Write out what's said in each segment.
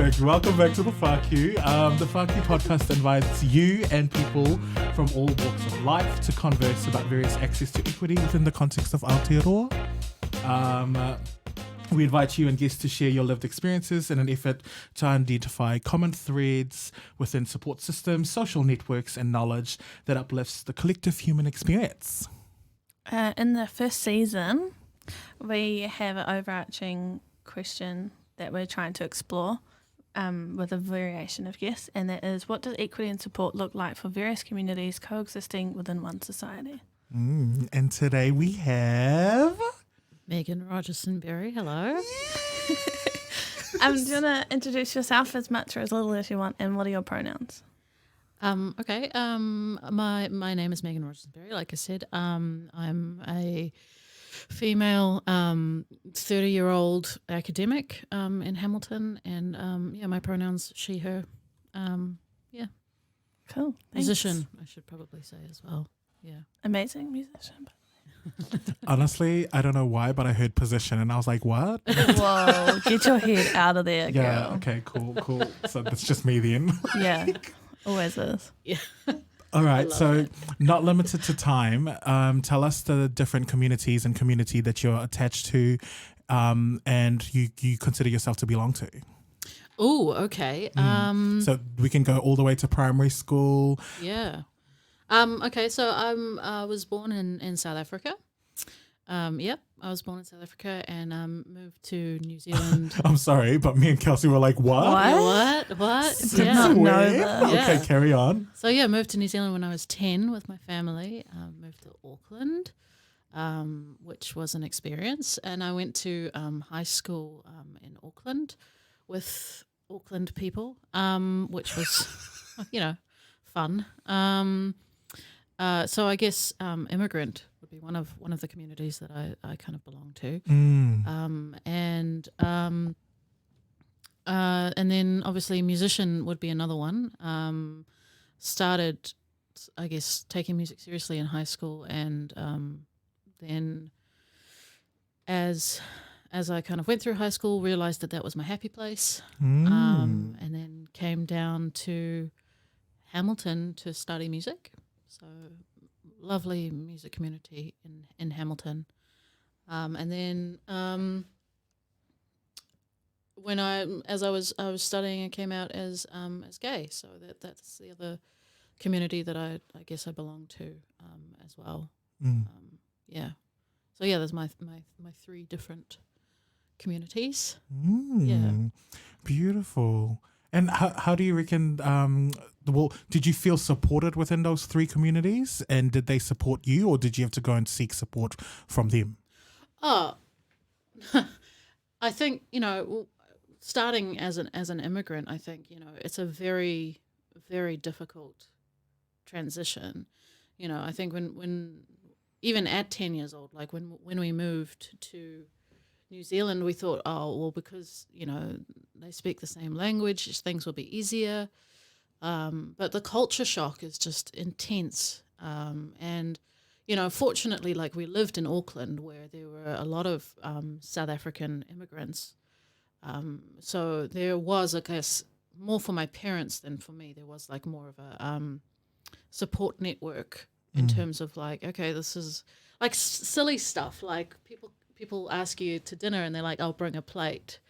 Perfect. Welcome back to the Fuck You. The Fuck You podcast invites you and people from all walks of life to converse about various access to equity within the context of Aotearoa. We invite you and guests to share your lived experiences in an effort to identify common threads within support systems, social networks, and knowledge that uplifts the collective human experience. In the first season, we have an overarching question that we're trying to explore with a variation of guests, and that is, what does equity and support look like for various communities coexisting within one society? And today we have... Megan Rogerson-Berry, hello. Do you want to introduce yourself as much or as little as you want, and what are your pronouns? Okay. My name is Megan Rogerson-Berry. Like I said, I'm a female 30-year-old academic in Hamilton, and my pronouns she, her. Cool. Thanks. Musician, I should probably say as well. Yeah. Amazing musician. Honestly, I don't know why, but I heard position and I was like, what? Whoa, get your head out of there, girl. Yeah, okay, cool. So that's just me then. Yeah, always is. Yeah. All right, so not limited to time, tell us the different communities and community that you're attached to and you consider yourself to belong to. Oh, okay. So we can go all the way to primary school. Yeah. Okay, so I was born in South Africa. Yep, I was born in South Africa and moved to New Zealand. I'm sorry, but me and Kelsey were like, what? What? Did not know that. Okay, Yeah. carry on. So yeah, moved to New Zealand when I was 10 with my family. Moved to Auckland, which was an experience. And I went to high school in Auckland with Auckland people, which was, fun. So I guess immigrant would be one of the communities that I kind of belong to. And then obviously musician would be another one. Started, I guess, taking music seriously in high school, and then as I kind of went through high school, realized that was my happy place, and then came down to Hamilton to study music. So lovely music community in Hamilton. And then when I was studying, I came out as gay. So that's the other community that I guess I belong to as well. Yeah. So yeah, there's my three different communities. Yeah. Beautiful. And how do you reckon, did you feel supported within those three communities, and did they support you, or did you have to go and seek support from them? Oh, I think, starting as an immigrant, I think, it's a very, very difficult transition. I think when even at 10 years old, like when we moved to New Zealand, we thought, because, they speak the same language, things will be easier. But the culture shock is just intense. And, fortunately, like we lived in Auckland where there were a lot of South African immigrants. So there was, I guess, more for my parents than for me. There was like more of a support network in terms of like, okay, this is like silly stuff. Like people ask you to dinner and they're like, I'll bring a plate,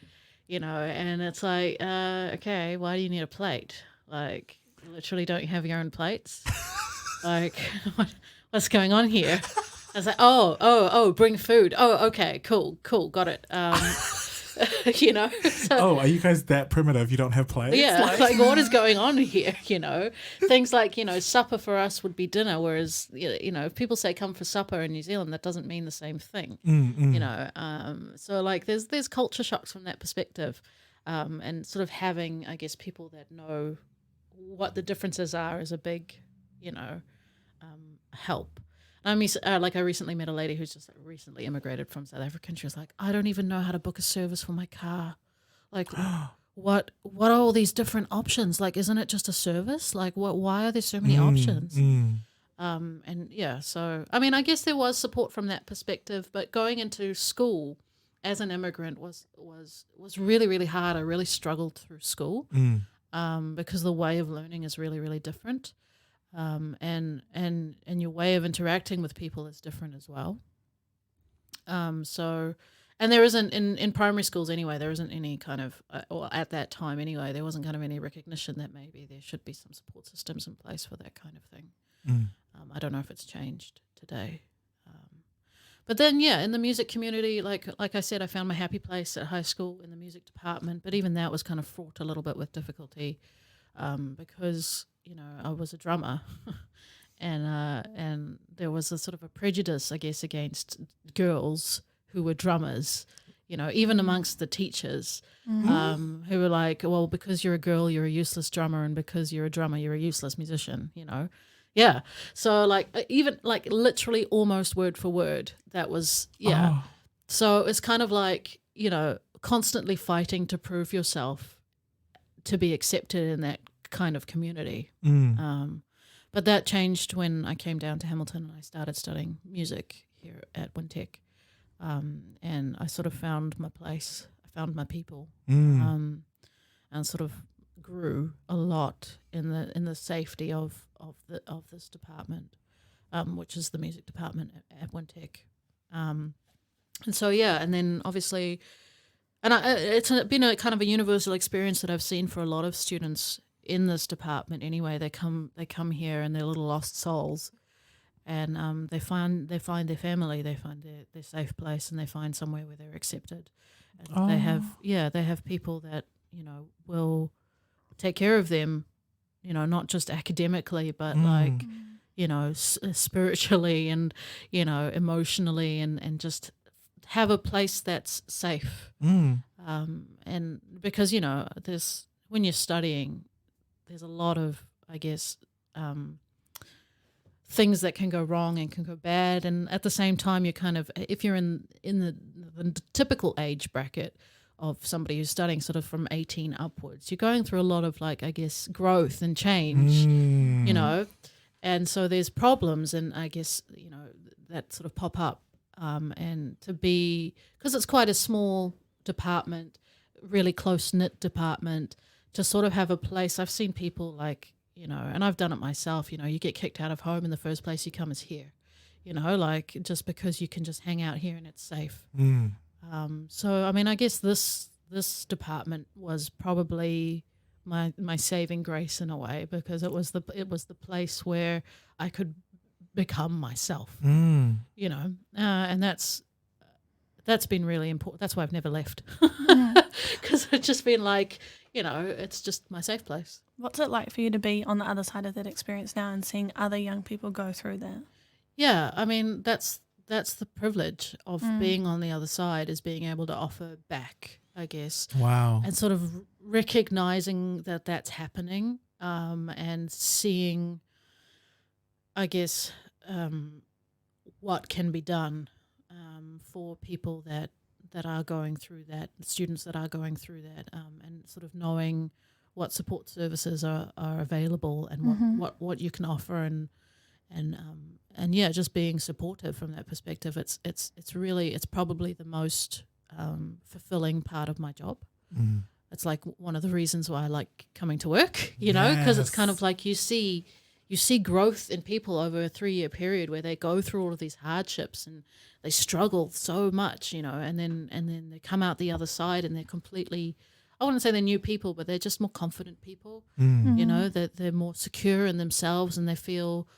and it's like, okay, why do you need a plate? Like, you literally don't have your own plates? Like, what's going on here? I was like, oh, bring food. Oh, okay, cool, got it. So, are you guys that primitive? You don't have plates? Yeah, like what is going on here? Things like, supper for us would be dinner, whereas, if people say come for supper in New Zealand, that doesn't mean the same thing, So like there's culture shocks from that perspective, and sort of having, I guess, people that know what the differences are is a big, help. I recently met a lady who's just recently immigrated from South Africa, and she was like, I don't even know how to book a service for my car. Like, what are all these different options? Like, isn't it just a service? Like, why are there so many options? And yeah, so, I mean, I guess there was support from that perspective, but going into school as an immigrant was really, really hard. I really struggled through school because the way of learning is really, really different, and your way of interacting with people is different as well. So, and there isn't in primary schools anyway. There isn't any kind of, or at that time anyway, there wasn't kind of any recognition that maybe there should be some support systems in place for that kind of thing. I don't know if it's changed today. But then, yeah, in the music community, like I said, I found my happy place at high school in the music department. But even that was kind of fraught a little bit with difficulty because, you know, I was a drummer. And there was a sort of a prejudice, I guess, against girls who were drummers, you know, even amongst the teachers who were like, well, because you're a girl, you're a useless drummer, and because you're a drummer, you're a useless musician, you know. Yeah. So like even like literally almost word for word, that was, yeah. Oh. So it's kind of like, you know, constantly fighting to prove yourself to be accepted in that kind of community. But that changed when I came down to Hamilton and I started studying music here at Wintec. And I sort of found my place. I found my people. And sort of grew a lot in the safety of this department, which is the music department at Wintec. And so yeah, and then obviously, and it's been a kind of a universal experience that I've seen for a lot of students in this department. Anyway, they come here and they're little lost souls, and they find their family, they find their safe place, and they find somewhere where they're accepted. And they have people that, you know, will take care of them, you know, not just academically, but like, you know, spiritually and, you know, emotionally, and just have a place that's safe. And because, you know, when you're studying, there's a lot of, I guess, things that can go wrong and can go bad. And at the same time, you're kind of, if you're in the typical age bracket of somebody who's studying sort of from 18 upwards, you're going through a lot of, like, I guess, growth and change, you know. And so there's problems, and I guess, you know, that sort of pop up. And to be, because it's quite a small department, really close-knit department, to sort of have a place. I've seen people like, you know, and I've done it myself, you know, you get kicked out of home and the first place you come is here, you know, like just because you can just hang out here and it's safe. So, I mean, I guess this department was probably my saving grace in a way, because it was the place where I could become myself, you know, and that's been really important. That's why I've never left, because it's just been like, you know, it's just my safe place. What's it like for you to be on the other side of that experience now and seeing other young people go through that? Yeah, I mean, that's the privilege of being on the other side, is being able to offer back, I guess. Wow. And sort of recognizing that that's happening, and seeing, I guess, what can be done for people that are going through that, students that are going through that, and sort of knowing what support services are available, and what you can offer, and yeah, just being supportive from that perspective. It's probably the most fulfilling part of my job. It's like one of the reasons why I like coming to work, you know, because it's kind of like you see growth in people over a 3-year period where they go through all of these hardships and they struggle so much, you know, and then they come out the other side and they're completely, I wouldn't say they're new people, but they're just more confident people, you know, that they're more secure in themselves, and they feel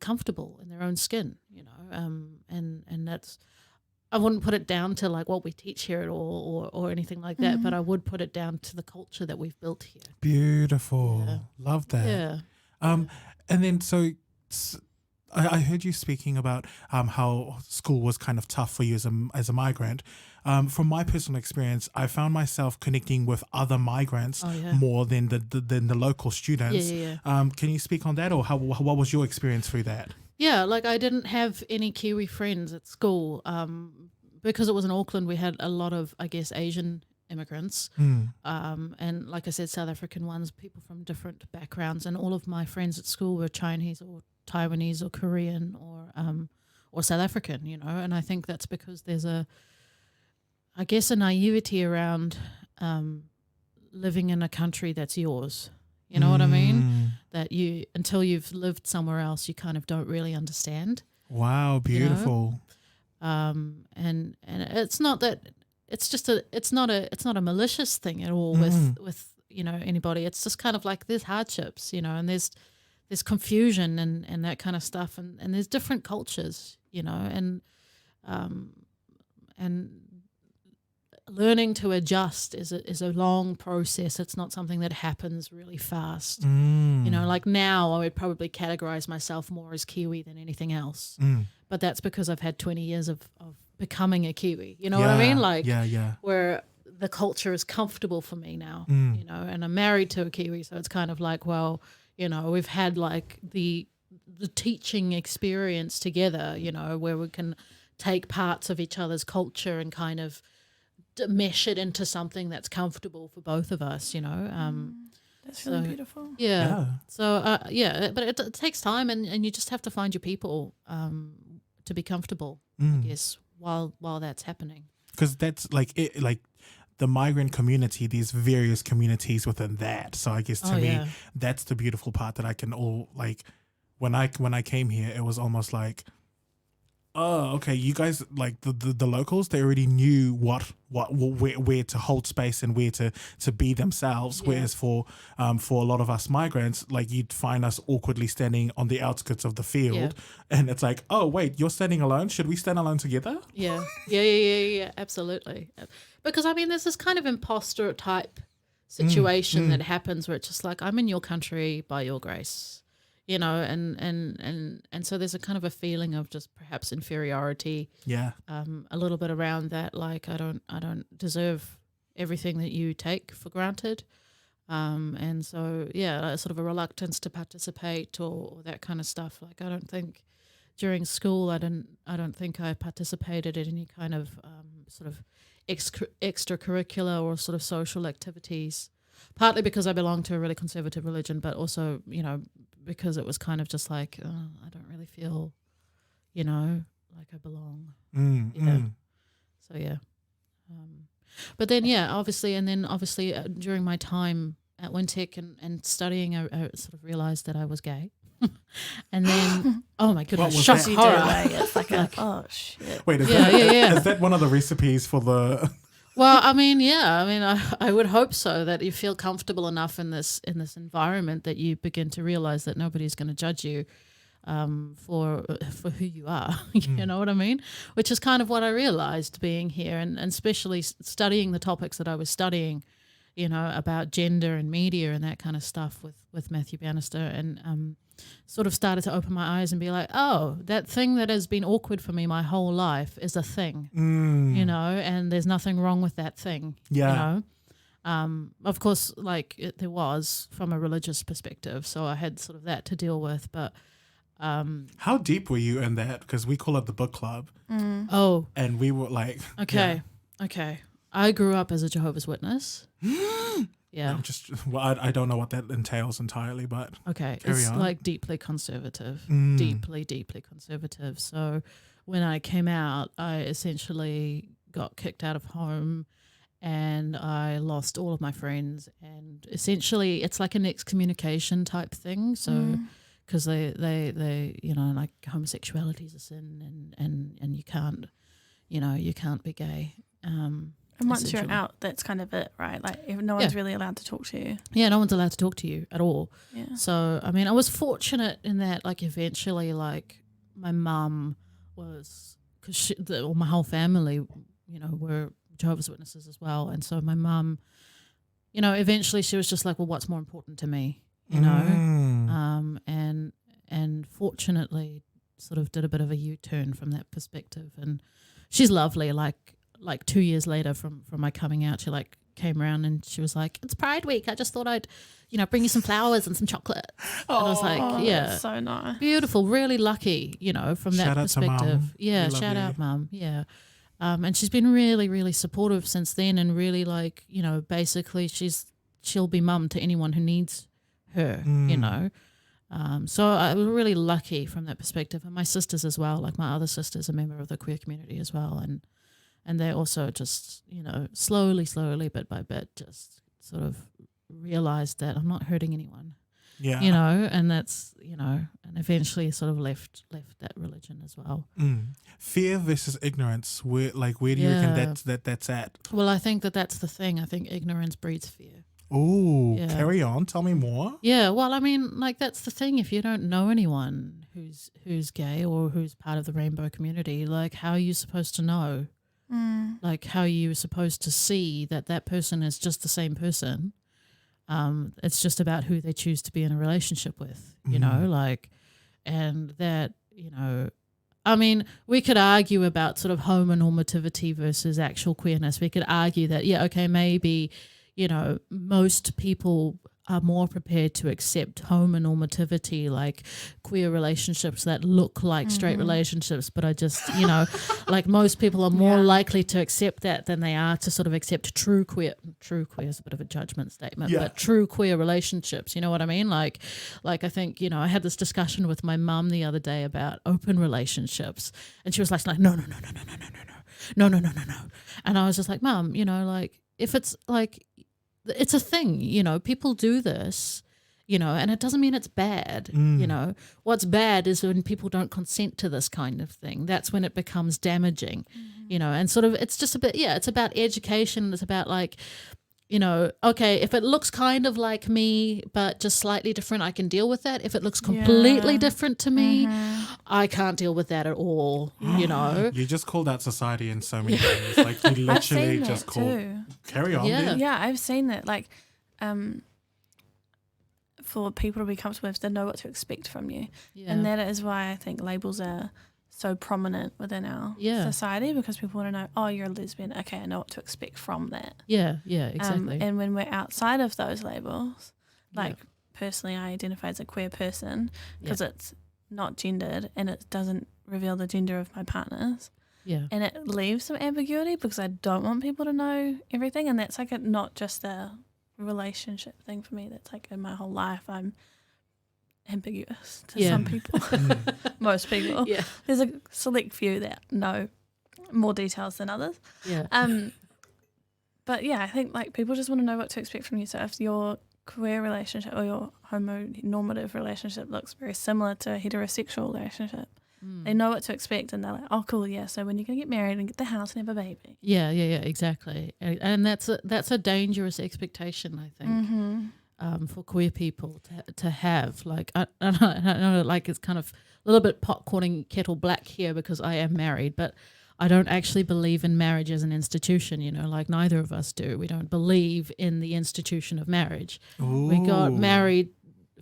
comfortable in their own skin, you know, and that's, I wouldn't put it down to like what we teach here at all or anything like that, but I would put it down to the culture that we've built here. Beautiful. Yeah. Love that. Yeah. And then so I heard you speaking about how school was kind of tough for you as a migrant. From my personal experience, I found myself connecting with other migrants more than the local students. Yeah. Can you speak on that, or what was your experience through that? Yeah, like I didn't have any Kiwi friends at school. Because it was in Auckland, we had a lot of, I guess, Asian immigrants. And like I said, South African ones, people from different backgrounds. And all of my friends at school were Chinese or Taiwanese or Korean or South African, and I think that's because there's a naivety around living in a country that's yours. You know what I mean? That until you've lived somewhere else, you kind of don't really understand. Wow, beautiful. And it's not that it's not a malicious thing at all with anybody. It's just kind of like there's hardships, and there's confusion and that kind of stuff, and there's different cultures, and learning to adjust is a long process. It's not something that happens really fast. Like now I would probably categorize myself more as Kiwi than anything else. But that's because I've had 20 years of becoming a Kiwi. You know what I mean? Like where the culture is comfortable for me now, and I'm married to a Kiwi, so it's kind of like, well, we've had like the teaching experience together, where we can take parts of each other's culture and kind of mesh it into something that's comfortable for both of us, That's really beautiful. Yeah. So, but it takes time, and you just have to find your people to be comfortable, I guess, while that's happening. Because that's like the migrant community, there's various communities within that. So I guess to me, that's the beautiful part that I can all like. When I came here, it was almost like, oh, okay, you guys, like the locals, they already knew where to hold space and where to be themselves. Yeah. Whereas for a lot of us migrants, like you'd find us awkwardly standing on the outskirts of the field, and it's like, oh wait, you're standing alone. Should we stand alone together? Yeah, absolutely. Because I mean, there's this kind of imposter type situation that happens where it's just like, I'm in your country by your grace. And so there's a kind of a feeling of just perhaps inferiority. Yeah. A little bit around that, like I don't deserve everything that you take for granted. And so sort of a reluctance to participate or that kind of stuff. Like I don't think during school I don't think I participated in any kind of sort of extracurricular or sort of social activities. Partly because I belong to a really conservative religion, but also, because it was kind of just like, I don't really feel, like I belong. So, yeah. But then, obviously during my time at Wintec and studying, I sort of realised that I was gay. And then, oh my goodness, shock horror. It's like, oh, shit. Wait, is that one of the recipes for the... Well, I mean, I would hope so, that you feel comfortable enough in this environment that you begin to realize that nobody's going to judge you for who you are. You know what I mean? Which is kind of what I realized being here, and especially studying the topics that I was studying, about gender and media and that kind of stuff with Matthew Bannister, and sort of started to open my eyes and be like, oh, that thing that has been awkward for me my whole life is a thing, and there's nothing wrong with that thing, of course, like there was from a religious perspective, so I had sort of that to deal with, but how deep were you in that? Because we call it the book club. Oh. And we were like... Okay. I grew up as a Jehovah's Witness. Yeah. I don't know what that entails entirely, but okay, it's like deeply conservative, deeply conservative. So when I came out, I essentially got kicked out of home, and I lost all of my friends. And essentially, it's like an excommunication type thing. So because they like homosexuality is a sin, and you can't, you can't be gay. And once you're out, that's kind of it, right? Like no one's really allowed to talk to you. Yeah, no one's allowed to talk to you at all. Yeah. So, I mean, I was fortunate in that, like, eventually, like, my mum was, because my whole family, were Jehovah's Witnesses as well. And so my mum, eventually she was just like, well, what's more important to me, and fortunately sort of did a bit of a U-turn from that perspective. And she's lovely, like 2 years later from my coming out, she like came around and she was like, it's Pride Week. I just thought I'd, bring you some flowers and some chocolate. And I was like, that's so nice. Beautiful, really lucky, from that perspective. Yeah, shout out, Mum. Yeah. And she's been really, really supportive since then, and really like, basically she'll be mum to anyone who needs her, So I was really lucky from that perspective, and my sisters as well. Like my other sister's a member of the queer community as well, and they also just, you know, slowly, bit by bit, just sort of realized that I'm not hurting anyone. Yeah. You know, and that's, you know, and eventually sort of left that religion as well. Fear versus ignorance. Where do you reckon that's at? Well, I think that's the thing. I think ignorance breeds fear. Oh, carry on. Tell me more. Yeah, well, I mean, like that's the thing. If you don't know anyone who's gay or who's part of the rainbow community, like how are you supposed to know? Like how are you supposed to see that person is just the same person? It's just about who they choose to be in a relationship with, you know, like, and that, you know, I mean, we could argue about sort of homonormativity versus actual queerness. We could argue that, yeah, okay, maybe, you know, most people are more prepared to accept homonormativity, like queer relationships that look like straight relationships, but I just, you know, like most people are more likely to accept that than they are to sort of accept true queer is a bit of a judgment statement, but true queer relationships, you know what I mean? Like I think, you know, I had this discussion with my mum the other day about open relationships, and she was like, no. And I was just like, Mum, you know, like if it's like, it's a thing, you know, people do this, you know, and it doesn't mean it's bad, you know. What's bad is when people don't consent to this kind of thing. That's when it becomes damaging, you know, and sort of it's just a bit, it's about education. It's about like, you know, okay, if it looks kind of like me but just slightly different, I can deal with that. If it looks completely different to me, I can't deal with that at all, you know. You just called out society in so many ways. Like you literally just called. Carry on. Yeah, I've seen that. Like, for people to be comfortable with, they know what to expect from you, and that is why I think labels are so prominent within our society, because people want to know, oh, you're a lesbian, okay, I know what to expect from that. Yeah, exactly. And when we're outside of those labels, like personally I identify as a queer person because it's not gendered and it doesn't reveal the gender of my partners. Yeah. And it leaves some ambiguity because I don't want people to know everything, and that's like not just a relationship thing for me, that's like in my whole life I'm ambiguous to some people. Most people. Yeah. There's a select few that know more details than others. Yeah. But yeah, I think like people just want to know what to expect from you. So if your queer relationship or your homonormative relationship looks very similar to a heterosexual relationship, they know what to expect, and they're like, oh cool, yeah, so when you're going to get married and get the house and have a baby. Yeah, exactly. And that's a dangerous expectation, I think. For queer people to have, like I know, like it's kind of a little bit pot calling kettle black here because I am married, but I don't actually believe in marriage as an institution. You know, like neither of us do. We don't believe in the institution of marriage. Ooh. We got married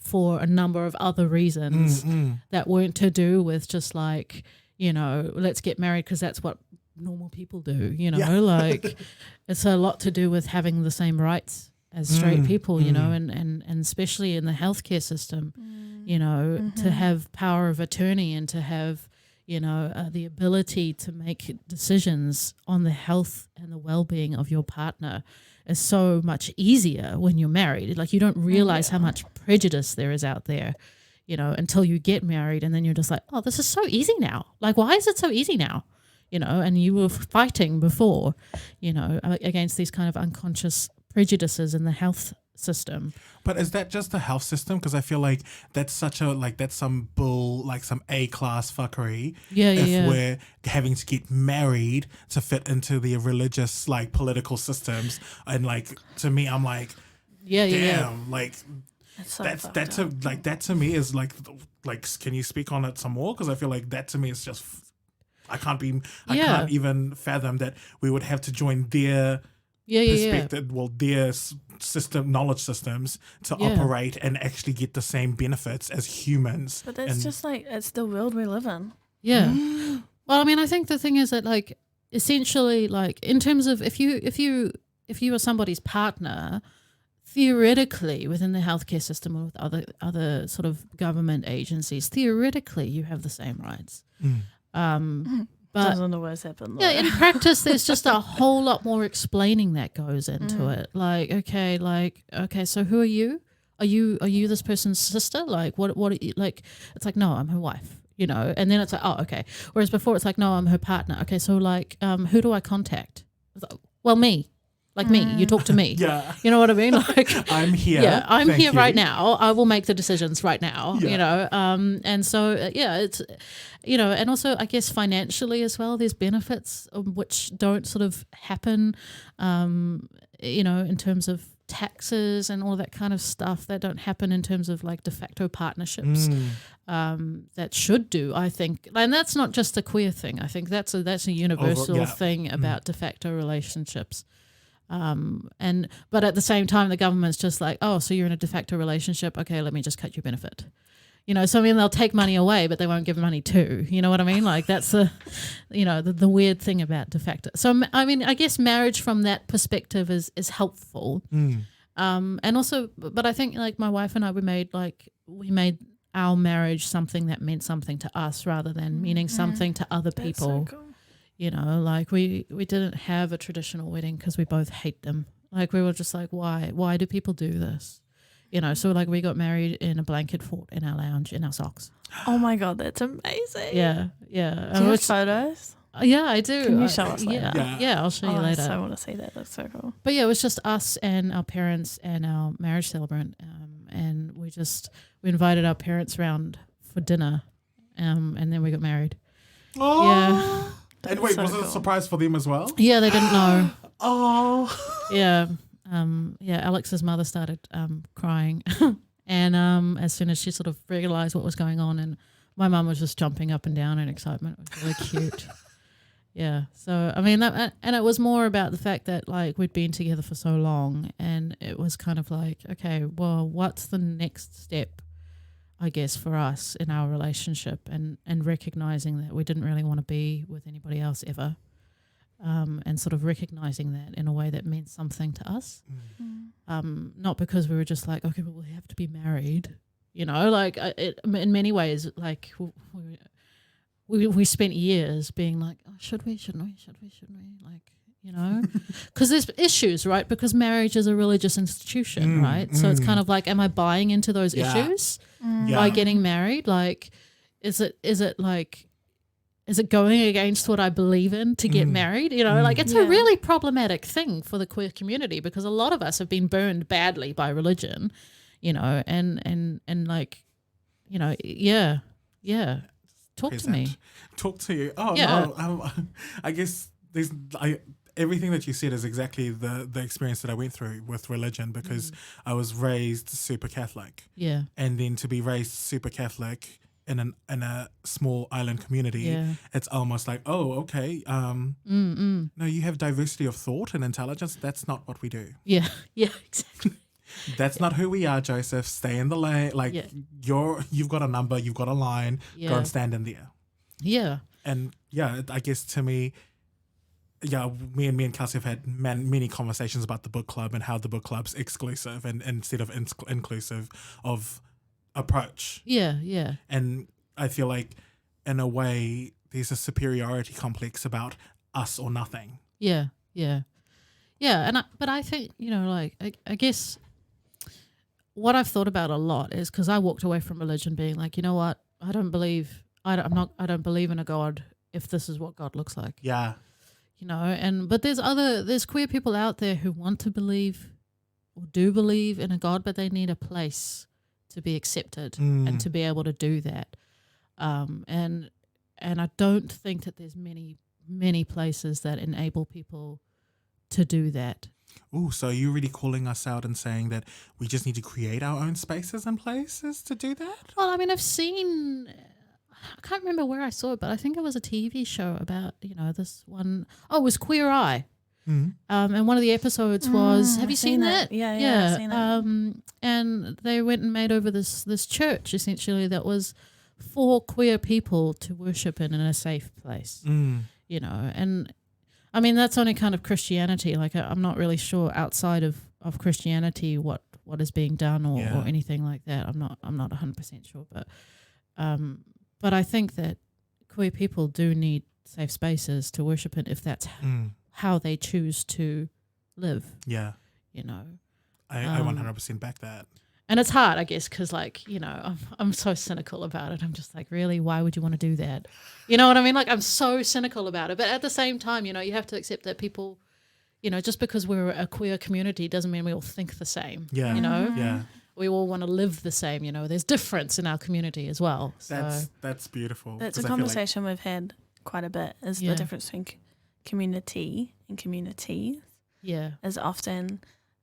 for a number of other reasons that weren't to do with just like, you know, let's get married because that's what normal people do. You know, like it's a lot to do with having the same rights as straight people, you know, and especially in the healthcare system, you know, to have power of attorney and to have, you know, the ability to make decisions on the health and the well-being of your partner is so much easier when you're married. Like you don't realize how much prejudice there is out there, you know, until you get married, and then you're just like, oh, this is so easy now. Like, why is it so easy now? You know, and you were fighting before, you know, against these kind of unconscious prejudices in the health system. But is that just the health system? Because I feel like that's that's some bull, like some A-class fuckery. If we're having to get married to fit into the religious, like, political systems, and like to me, I'm like, damn, like so that to me is like, can you speak on it some more? Because I feel like that to me is just, I can't even fathom that we would have to join their perspective, well, their knowledge systems to operate and actually get the same benefits as humans. But that's just like, it's the world we live in. Yeah. Well, I mean, I think the thing is that, like, essentially, like, in terms of if you are somebody's partner, theoretically within the healthcare system or with other sort of government agencies, theoretically you have the same rights. But doesn't always happen. Yeah, in practice, there's just a whole lot more explaining that goes into it. Like, okay, so who are you? are you this person's sister? Like, what are you, like, it's like, no, I'm her wife, you know, and then it's like, oh, okay. Whereas before it's like, no, I'm her partner. Okay, so like, who do I contact? Well, me. Like me, you talk to me. Yeah. You know what I mean? Like, I'm here. yeah, I'm Thank here you. right now. I will make the decisions right now, Yeah. you know. And so, yeah, it's, you know, and also I guess financially as well, there's benefits which don't sort of happen, you know, in terms of taxes and all that kind of stuff that don't happen in terms of like de facto partnerships that should do, I think. And that's not just a queer thing. I think that's a universal thing about de facto relationships. But at the same time, the government's just like, oh, so you're in a de facto relationship. Okay, let me just cut your benefit. You know, so I mean, they'll take money away, but they won't give money to. You know what I mean? Like that's you know, the weird thing about de facto. So I mean, I guess marriage from that perspective is helpful. And also, but I think like my wife and I, we made our marriage something that meant something to us rather than meaning something to other people. That's so cool. You know, like we didn't have a traditional wedding because we both hate them. Like we were just like, why do people do this? You know, so like we got married in a blanket fort in our lounge in our socks. Oh my God, that's amazing. Yeah. Do you have photos? Yeah, I do. Can you show us later? Yeah, I'll show you later. I so want to see that. That's so cool. But yeah, it was just us and our parents and our marriage celebrant, and we invited our parents round for dinner, and then we got married. Oh. Yeah. And wait, so was it a cool. surprise for them as well? Yeah, they didn't know. Oh. Yeah. Alex's mother started crying, and as soon as she sort of realised what was going on, and my mum was just jumping up and down in excitement. It was really cute. Yeah. So I mean, and it was more about the fact that like we'd been together for so long, and it was kind of like, okay, well, what's the next step? I guess for us in our relationship, and recognizing that we didn't really want to be with anybody else ever. And sort of recognizing that in a way that meant something to us. Not because we were just like, okay, well, we have to be married, you know, like in many ways, like we spent years being like, oh, shouldn't we, like, you know, because there's issues, right? Because marriage is a religious institution, right? So it's kind of like, am I buying into those issues by getting married? Like, is it going against what I believe in to get married? You know, like it's a really problematic thing for the queer community because a lot of us have been burned badly by religion, you know, and like, you know, Talk to me. Talk to you. Oh, Yeah. no. I guess everything that you said is exactly the experience that I went through with religion because I was raised super Catholic. Yeah. And then to be raised super Catholic in a small island community, it's almost like, oh, okay, no, you have diversity of thought and intelligence. That's not what we do. Yeah, exactly. That's not who we are, Joseph. Stay in the lane. Like you've got a number, you've got a line. Go and stand in there. Yeah. And I guess to me, me and Kelsey have had many conversations about the book club and how the book club's exclusive and instead of inclusive of approach. Yeah. And I feel like in a way there's a superiority complex about us or nothing. Yeah. But I think, you know, like I guess what I've thought about a lot is because I walked away from religion being like, you know what, I don't believe in a God if this is what God looks like. Yeah. You know, but there's queer people out there who want to believe or do believe in a God, but they need a place to be accepted and to be able to do that. And I don't think that there's many places that enable people to do that. Oh, so you're really calling us out and saying that we just need to create our own spaces and places to do that? Well, I mean, I can't remember where I saw it, but I think it was a TV show about, you know, this one. Oh, it was Queer Eye. And one of the episodes was, have you seen that? Yeah, I've seen it. And they went and made over this church, essentially, that was for queer people to worship in a safe place, you know. And, I mean, that's only kind of Christianity. Like, I'm not really sure outside of Christianity what is being done or anything like that. I'm not 100% sure. But I think that queer people do need safe spaces to worship in if that's how they choose to live. Yeah. You know. I 100% back that. And it's hard, I guess, because, like, you know, I'm so cynical about it. I'm just like, really, why would you want to do that? You know what I mean? Like, I'm so cynical about it. But at the same time, you know, you have to accept that people, you know, just because we're a queer community doesn't mean we all think the same. Yeah. You know? Yeah. We all want to live the same, you know. There's difference in our community as well. So. That's beautiful. That's 'cause a I feel like- conversation we've had quite a bit, is Yeah. the difference between community and communities. Yeah. Is often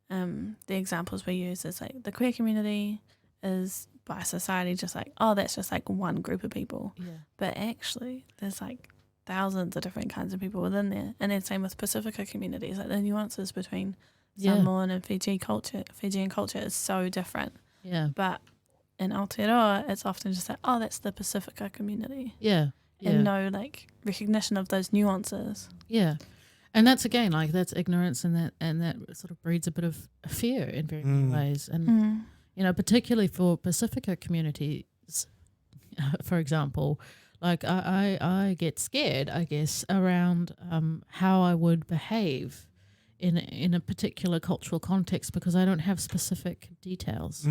the examples we use is like the queer community is by society just like, oh, that's just like one group of people. Yeah. But actually there's like thousands of different kinds of people within there. And then same with Pacifica communities, like the nuances between Samoan and Fijian culture is so different. Yeah. But in Aotearoa, it's often just like, oh, that's the Pacifica community. Yeah. Yeah. And no like recognition of those nuances. Yeah. And that's, again, like, that's ignorance, and that sort of breeds a bit of fear in very many ways. And, you know, particularly for Pacifica communities, for example, like I get scared, I guess, around how I would behave in a particular cultural context, because I don't have specific details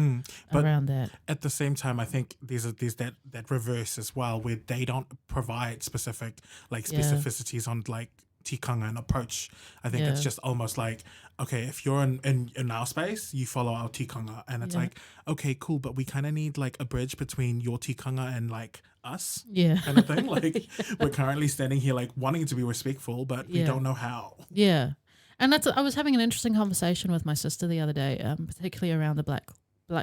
But around that. at the same time, I think there's that reverse as well, where they don't provide specific specificities on like tikanga and approach. I think it's just almost like, okay, if you're in our space, you follow our tikanga, and it's like, okay, cool, but we kind of need like a bridge between your tikanga and like us, kind of thing. Like we're currently standing here like wanting to be respectful, but we don't know how. Yeah. And I was having an interesting conversation with my sister the other day, particularly around the Black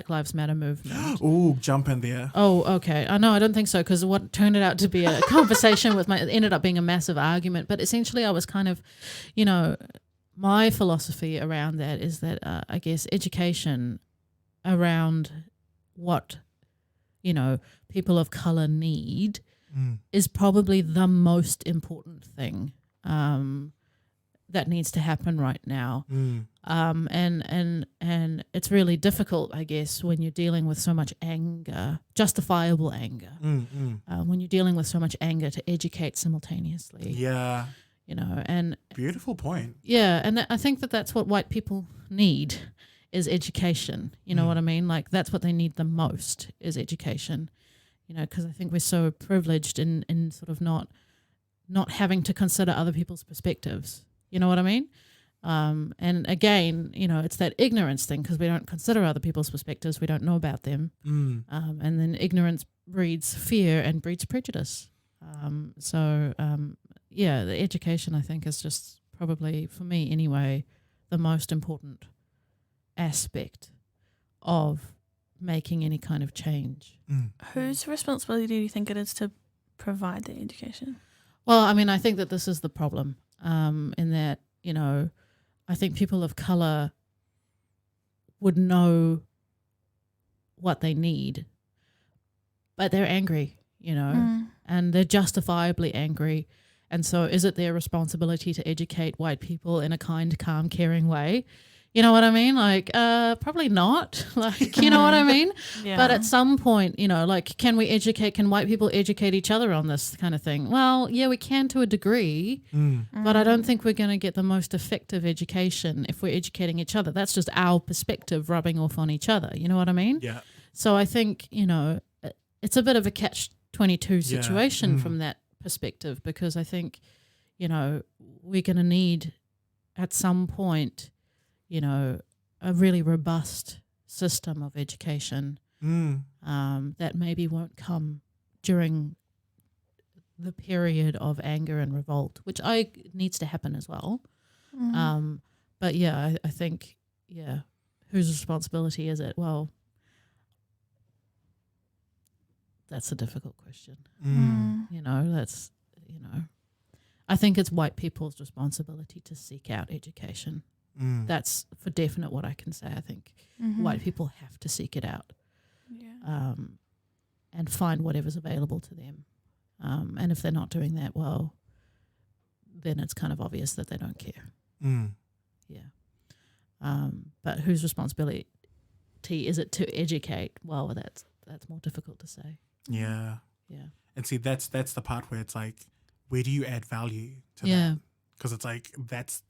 Lives Matter movement. Ooh, jump in there. Oh, okay. I know, I don't think so, because what turned it out to be a conversation it ended up being a massive argument. But essentially I was kind of, you know, my philosophy around that is that I guess education around what, you know, people of colour need is probably the most important thing that needs to happen right now. And it's really difficult, I guess, when you're dealing with so much anger, justifiable anger, when you're dealing with so much anger, to educate simultaneously. Yeah. You know, and Beautiful point. yeah, and I think that's what white people need, is education. You know what I mean? Like, that's what they need the most, is education. You know, because I think we're so privileged in sort of not having to consider other people's perspectives. You know what I mean? And again, you know, it's that ignorance thing, because we don't consider other people's perspectives. We don't know about them. And then ignorance breeds fear and breeds prejudice. Yeah, the education, I think, is just probably, for me anyway, the most important aspect of making any kind of change. Whose responsibility do you think it is to provide the education? Well, I mean, I think that this is the problem, in that, you know, I think people of colour would know what they need, but they're angry, you know, and they're justifiably angry. And so is it their responsibility to educate white people in a kind, calm, caring way? You know what I mean? Like, probably not. Like, you know what I mean? Yeah. But at some point, you know, like, can white people educate each other on this kind of thing? Well, yeah, we can to a degree, but I don't think we're going to get the most effective education if we're educating each other. That's just our perspective rubbing off on each other. You know what I mean? Yeah. So I think, you know, it's a bit of a catch-22 situation from that perspective, because I think, you know, we're going to need at some point, you know, a really robust system of education that maybe won't come during the period of anger and revolt, which needs to happen as well. But yeah, I think, yeah, whose responsibility is it? Well, that's a difficult question. You know, I think it's white people's responsibility to seek out education. That's for definite what I can say. I think white people have to seek it out, and find whatever's available to them. And if they're not doing that, well, then it's kind of obvious that they don't care. Yeah. But whose responsibility is it to educate? Well, that's more difficult to say. Yeah. Yeah. And see, that's the part where it's like, where do you add value to Yeah. that? Because it's like, that's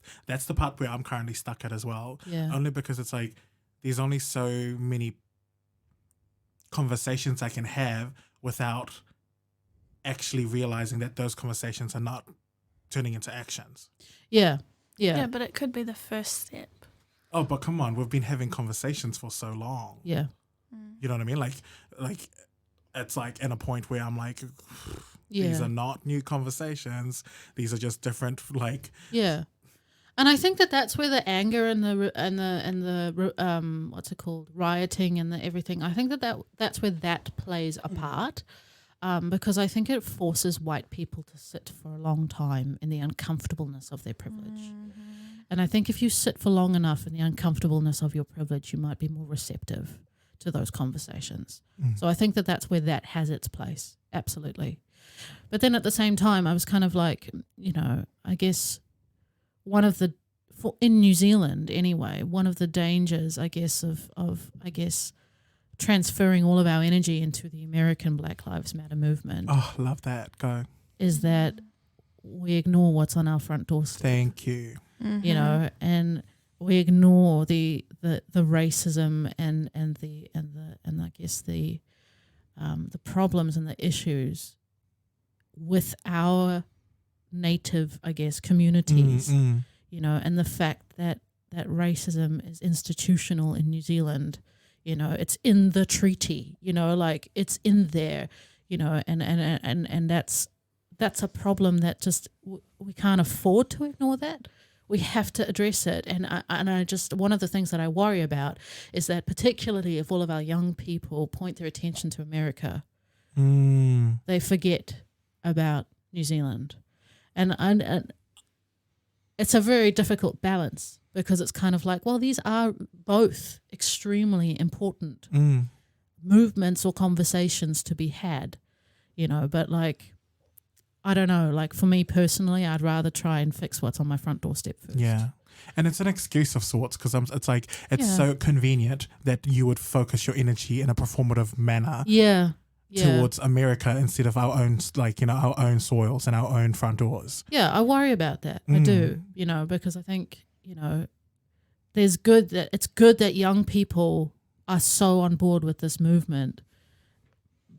the part where I'm currently stuck at as well. Yeah. Only because it's like, there's only so many conversations I can have without actually realizing that those conversations are not turning into actions. Yeah. Yeah, but it could be the first step. Oh, but come on, we've been having conversations for so long. Yeah. You know what I mean? Like it's like in a point where I'm like, these are not new conversations. These are just different, like. Yeah. And I think that that's where the anger and the what's it called, rioting and the everything, I think that's where that plays a part, because I think it forces white people to sit for a long time in the uncomfortableness of their privilege. And I think if you sit for long enough in the uncomfortableness of your privilege, you might be more receptive to those conversations. So I think that that's where that has its place, absolutely. But then at the same time, I was kind of like, I guess in New Zealand anyway, one of the dangers, I guess, of transferring all of our energy into the American Black Lives Matter movement. Oh, love that. Go. Is that we ignore what's on our front doorstep. Thank you. And we ignore the racism and I guess the problems and the issues with our native, I guess, communities, and the fact that racism is institutional in New Zealand, it's in the treaty, like it's in there, and that's a problem that just we can't afford to ignore that. We have to address it. And I just, one of the things that I worry about is that particularly if all of our young people point their attention to America, they forget about New Zealand. And it's a very difficult balance because it's kind of like, well, these are both extremely important movements or conversations to be had, but like, I don't know, like for me personally, I'd rather try and fix what's on my front doorstep first. Yeah. And it's an excuse of sorts because it's like, it's so convenient that you would focus your energy in a performative manner towards America instead of our own, like, our own soils and our own front doors. Yeah, I worry about that. I do, because I think, it's good that young people are so on board with this movement.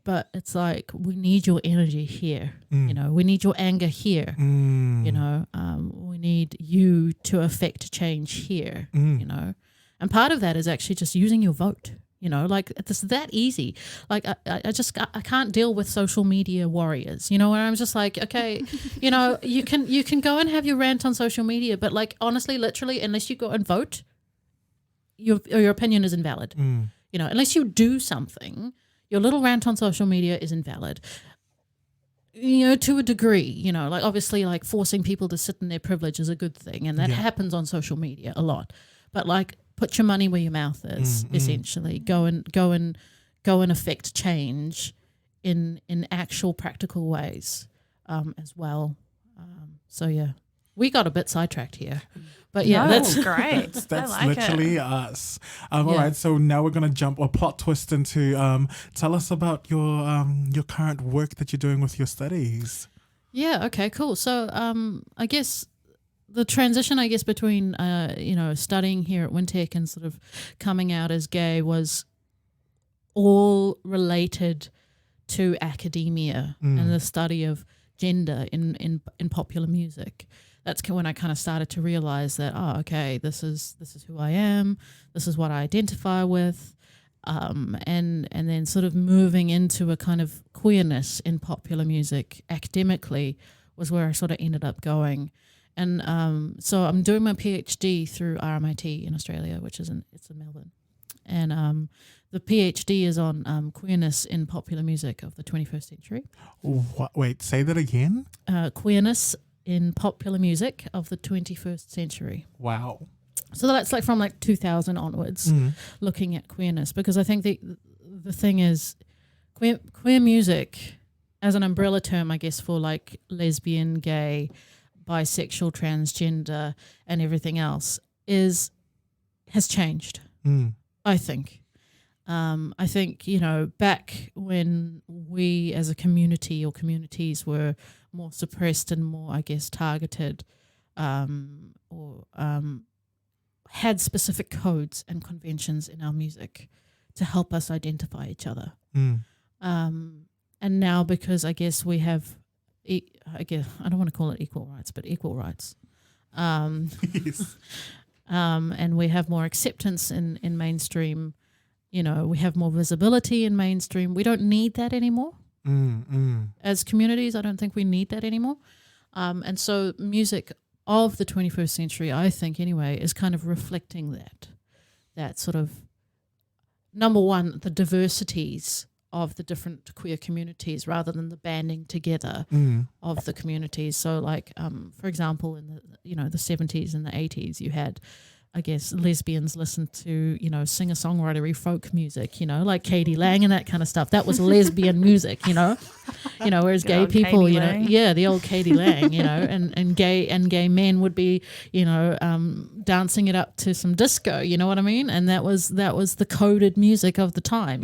But it's like, we need your energy here, we need your anger here, we need you to affect change here, and part of that is actually just using your vote, like it's that easy. Like I can't deal with social media warriors, where I'm just like, okay, you can go and have your rant on social media, but like honestly, literally, unless you go and vote, your opinion is invalid, unless you do something. Your little rant on social media is invalid, to a degree, like obviously like forcing people to sit in their privilege is a good thing. And that happens on social media a lot, but like put your money where your mouth is, essentially go and affect change in actual practical ways, as well. So yeah, we got a bit sidetracked here. But yeah, that's great. That's I like literally us. All right, so now we're gonna jump or plot twist into tell us about your current work that you're doing with your studies. Yeah. Okay. Cool. So I guess the transition, between studying here at Wintec and sort of coming out as gay was all related to academia and the study of gender in popular music. That's when I kind of started to realize that, okay, this is who I am, this is what I identify with, and then sort of moving into a kind of queerness in popular music academically was where I sort of ended up going. And so I'm doing my PhD through RMIT in Australia, it's in Melbourne. And the PhD is on queerness in popular music of the 21st century. What? Wait, say that again? Queerness in popular music of the 21st century. Wow. So that's like from like 2000 onwards, looking at queerness, because I think the thing is queer music as an umbrella term, I guess, for like lesbian, gay, bisexual, transgender and everything else has changed. I think. I think, back when we as a community or communities were more suppressed and more, I guess, targeted, or had specific codes and conventions in our music to help us identify each other. Mm. And now, because I guess we have, I don't want to call it equal rights, but equal rights. Yes. And we have more acceptance in mainstream. You know, we have more visibility in mainstream. We don't need that anymore. As communities, I don't think we need that anymore. And so music of the 21st century, I think anyway, is kind of reflecting that sort of, number one, the diversities of the different queer communities rather than the banding together of the communities. So like, for example, in the 70s and the 80s, you had, I guess, lesbians listen to, singer-songwritery folk music, like Katie Lang and that kind of stuff. That was lesbian music, whereas Good gay old people, Katie Lang. the old Katie Lang, and gay men would be, dancing it up to some disco, you know what I mean? And that was the coded music of the time,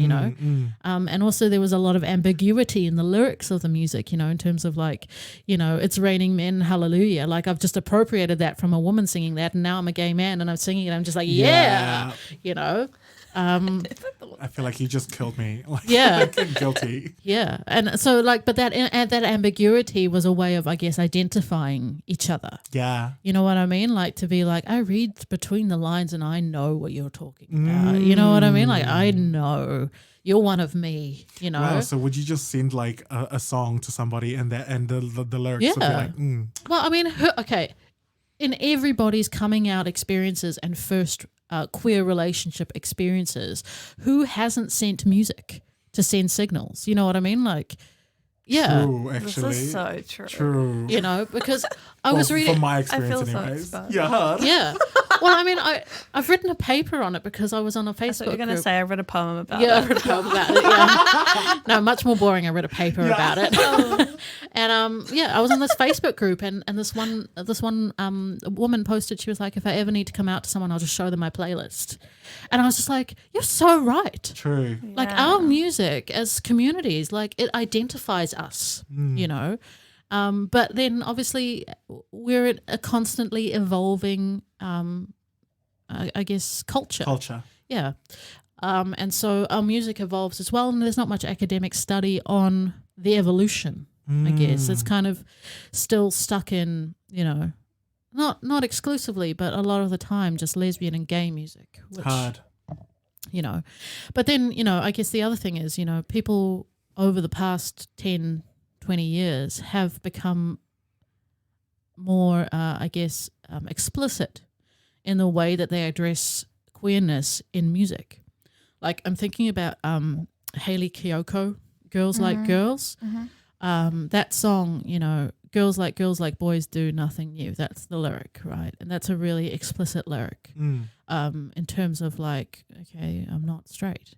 and also there was a lot of ambiguity in the lyrics of the music, in terms of like, it's raining men, hallelujah. Like I've just appropriated that from a woman singing that, and now I'm a gay man and I'm singing it. I'm just like, yeah. I feel like you just killed me. Like, Yeah. like, guilty. Yeah. And so like, but that ambiguity was a way of, I guess, identifying each other. Yeah. You know what I mean? Like to be like, I read between the lines and I know what you're talking about. You know what I mean? Like I know you're one of me, Wow. So would you just send like a song to somebody and the lyrics would be Yeah. like, Well, I mean, okay. In everybody's coming out experiences and first queer relationship experiences, who hasn't sent music to send signals? You know what I mean? Like, yeah. true, actually. This is so true. True. Because I was reading. From my I experience feel so anyways. exposed. Yeah. Yeah. Well, I mean, I've written a paper on it because I was on a I thought Facebook you were going to group. say I read a poem about Yeah, I it. read a poem about it. Yeah. No, much more boring. I read a paper about it. And I was on this Facebook group, and this one woman posted. She was like, "If I ever need to come out to someone, I'll just show them my playlist." And I was just like, "You're so right." True. Like our music as communities, like it identifies us, But then obviously we're in a constantly evolving, I guess, culture. Yeah. And so our music evolves as well, and there's not much academic study on the evolution, I guess. It's kind of still stuck in, not exclusively, but a lot of the time just lesbian and gay music. Which, Hard. But then, I guess the other thing is, people over the past 10, 20 years have become more, explicit in the way that they address queerness in music. Like I'm thinking about Hayley Kiyoko, Girls Like Girls. That song, girls like boys do nothing new. That's the lyric, right? And that's a really explicit lyric in terms of like, okay, I'm not straight,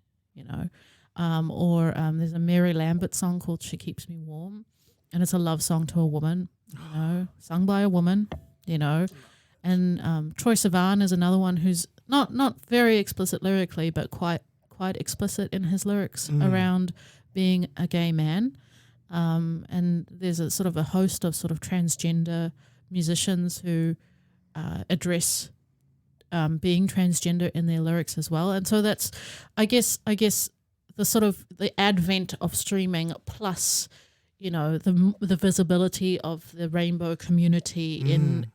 Or there's a Mary Lambert song called She Keeps Me Warm, and it's a love song to a woman, sung by a woman, And Troye Sivan is another one who's not very explicit lyrically, but quite explicit in his lyrics around being a gay man. And there's a sort of a host of sort of transgender musicians who address being transgender in their lyrics as well. And so that's, I guess the sort of the advent of streaming plus, the visibility of the rainbow community in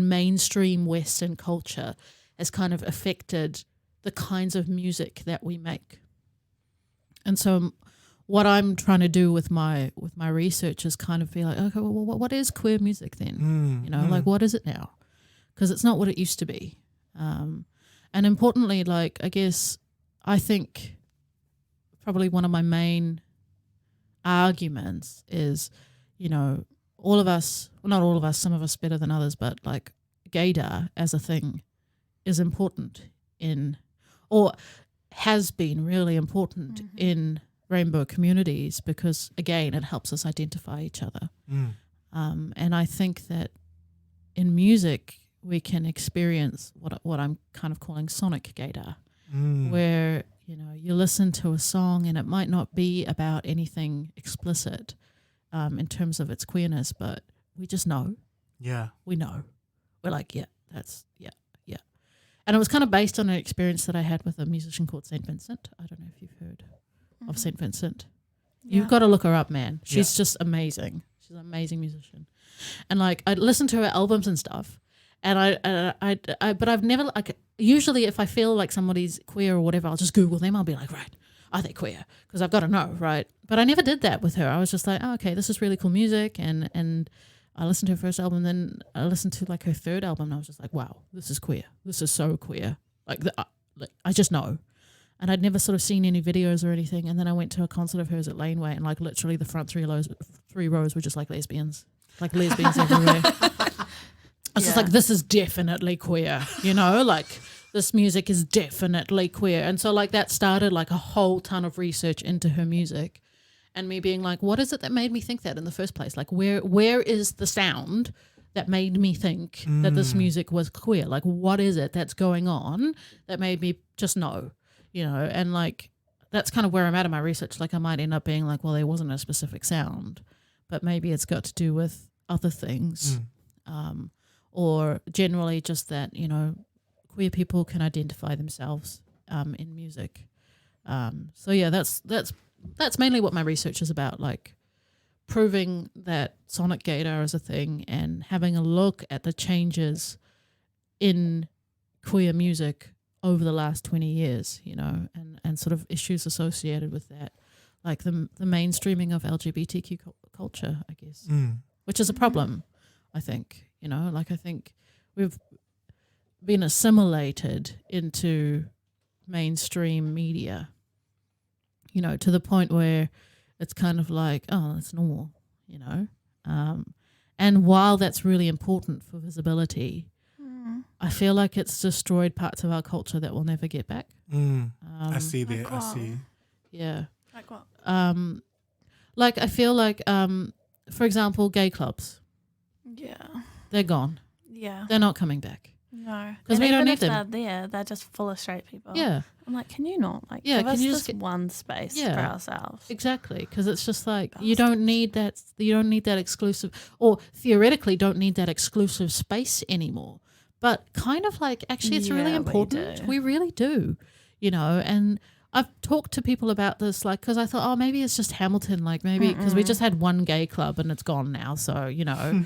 mainstream Western culture has kind of affected the kinds of music that we make. And so what I'm trying to do with my research is kind of be like, okay, well, what is queer music then? Like what is it now? Because it's not what it used to be. And importantly, like I guess I think probably one of my main arguments is, all of us, well, not all of us, some of us better than others, but like gaydar as a thing is important or has been really important in rainbow communities because, again, it helps us identify each other. And I think that in music we can experience what I'm kind of calling Sonic Gaydar, where, you listen to a song and it might not be about anything explicit in terms of its queerness, but we just know. Yeah. We know. We're like, yeah. And it was kind of based on an experience that I had with a musician called St. Vincent. I don't know if you've heard of St. Vincent. You've got to look her up, man. She's just amazing. She's an amazing musician. And like I listened to her albums and stuff, and but I've never like. Usually, if I feel like somebody's queer or whatever, I'll just Google them. I'll be like, right, are they queer? Because I've got to know, right? But I never did that with her. I was just like, oh, okay, this is really cool music, and I listened to her first album, then I listened to like her third album, and I was just like, wow, this is queer. This is so queer. Like I just know. And I'd never sort of seen any videos or anything. And then I went to a concert of hers at Laneway, and like literally the front three rows were just like lesbians everywhere. I was just like, this is definitely queer, you know, like this music is definitely queer. And so like that started like a whole ton of research into her music, and me being like, what is it that made me think that in the first place? Like where is the sound that made me think that this music was queer? Like what is it that's going on that made me just know, you know? And like that's kind of where I'm at in my research. Like I might end up being like, well, there wasn't a specific sound, but maybe it's got to do with other things. Or generally just that, you know, queer people can identify themselves in music. So yeah, that's mainly what my research is about, like proving that Sonic Gaydar is a thing and having a look at the changes in queer music over the last 20 years, you know, and sort of issues associated with that, like the mainstreaming of LGBTQ culture, I guess, which is a problem, I think. You know, like I think we've been assimilated into mainstream media, you know, to the point where it's kind of like, oh, it's normal, you know. And while that's really important for visibility, I feel like it's destroyed parts of our culture that we'll never get back. I see that. Like I see. Yeah. Like what? Like I feel like, for example, gay clubs. Yeah. They're gone. Yeah. They're not coming back. No. Because we don't need them. They're just full of straight people. Yeah. I'm like, can you not? Like, Yeah, give can us you this just one space for ourselves. Exactly. Because it's just like, you don't need that exclusive, or theoretically don't need that exclusive space anymore. But kind of like, actually, it's really important. We really do, you know, and I've talked to people about this, like, because I thought, oh, maybe it's just Hamilton, like maybe because we just had one gay club and it's gone now, so you know,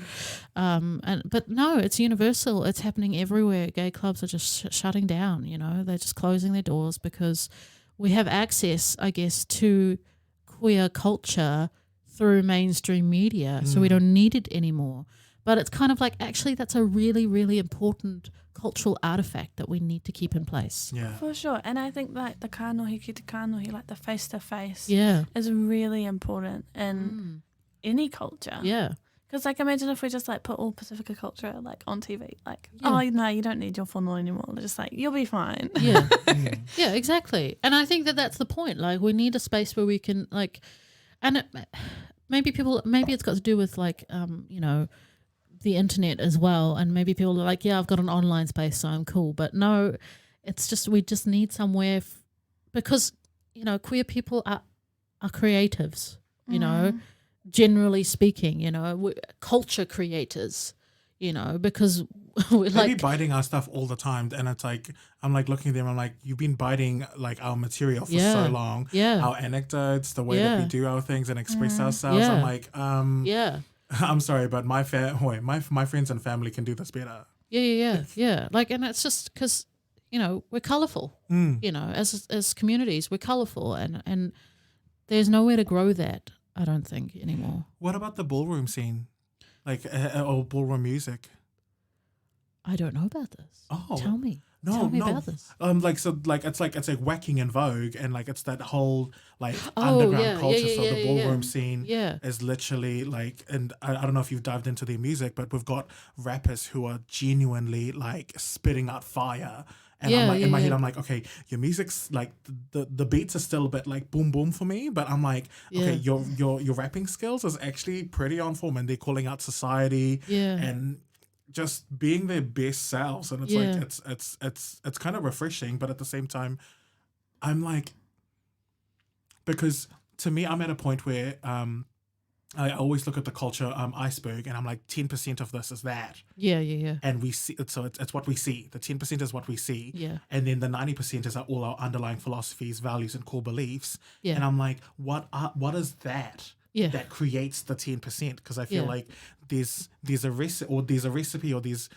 but no, it's universal. It's happening everywhere. Gay clubs are just shutting down. You know, they're just closing their doors because we have access, I guess, to queer culture through mainstream media, so we don't need it anymore. But it's kind of like, actually, that's a really, really important cultural artifact that we need to keep in place. Yeah. For sure. And I think like the kanohi ki te kanohi, like the face-to-face is really important in any culture. Yeah. Because like imagine if we just like put all Pacifica culture like on TV, like, oh no, you don't need your whānau anymore. They're just like, you'll be fine. Yeah. Yeah, exactly. And I think that that's the point. Like we need a space where we can like, and maybe it's got to do with like, you know, the internet as well, and maybe people are like, yeah, I've got an online space, so I'm cool. But no, it's just we just need somewhere because you know queer people are creatives, you know, generally speaking, you know, we're culture creators, you know, because we're They be like biting our stuff all the time, and it's like I'm like looking at them, I'm like, you've been biting like our material for so long, our anecdotes, the way that we do our things and express ourselves. I'm like, I'm sorry, but my friends and family can do this better. Yeah. Like, and it's just because, you know, we're colourful. You know, as communities, we're colourful, and there's nowhere to grow that, I don't think, anymore. What about the ballroom scene, like or ballroom music? I don't know about this. Oh, tell me. Tell me about this. It's like whacking in Vogue, and like it's that whole like underground culture. So the ballroom scene is literally like, and I don't know if you've dived into their music, but we've got rappers who are genuinely like spitting out fire. And I'm like, in my head, I'm like, okay, your music's like the beats are still a bit like boom boom for me, but I'm like, okay, your rapping skills is actually pretty on form, and they're calling out society and just being their best selves, and it's like it's kind of refreshing, but at the same time, I'm like, because to me, I'm at a point where I always look at the culture iceberg, and I'm like, 10% of this is that, Yeah. and we see it. So it's what we see. The 10% is what we see, Yeah. and then the 90% is all our underlying philosophies, values, and core beliefs. Yeah. And I'm like, what is that? Yeah. That creates the 10%, because I feel Yeah. like there's a recipe, or there's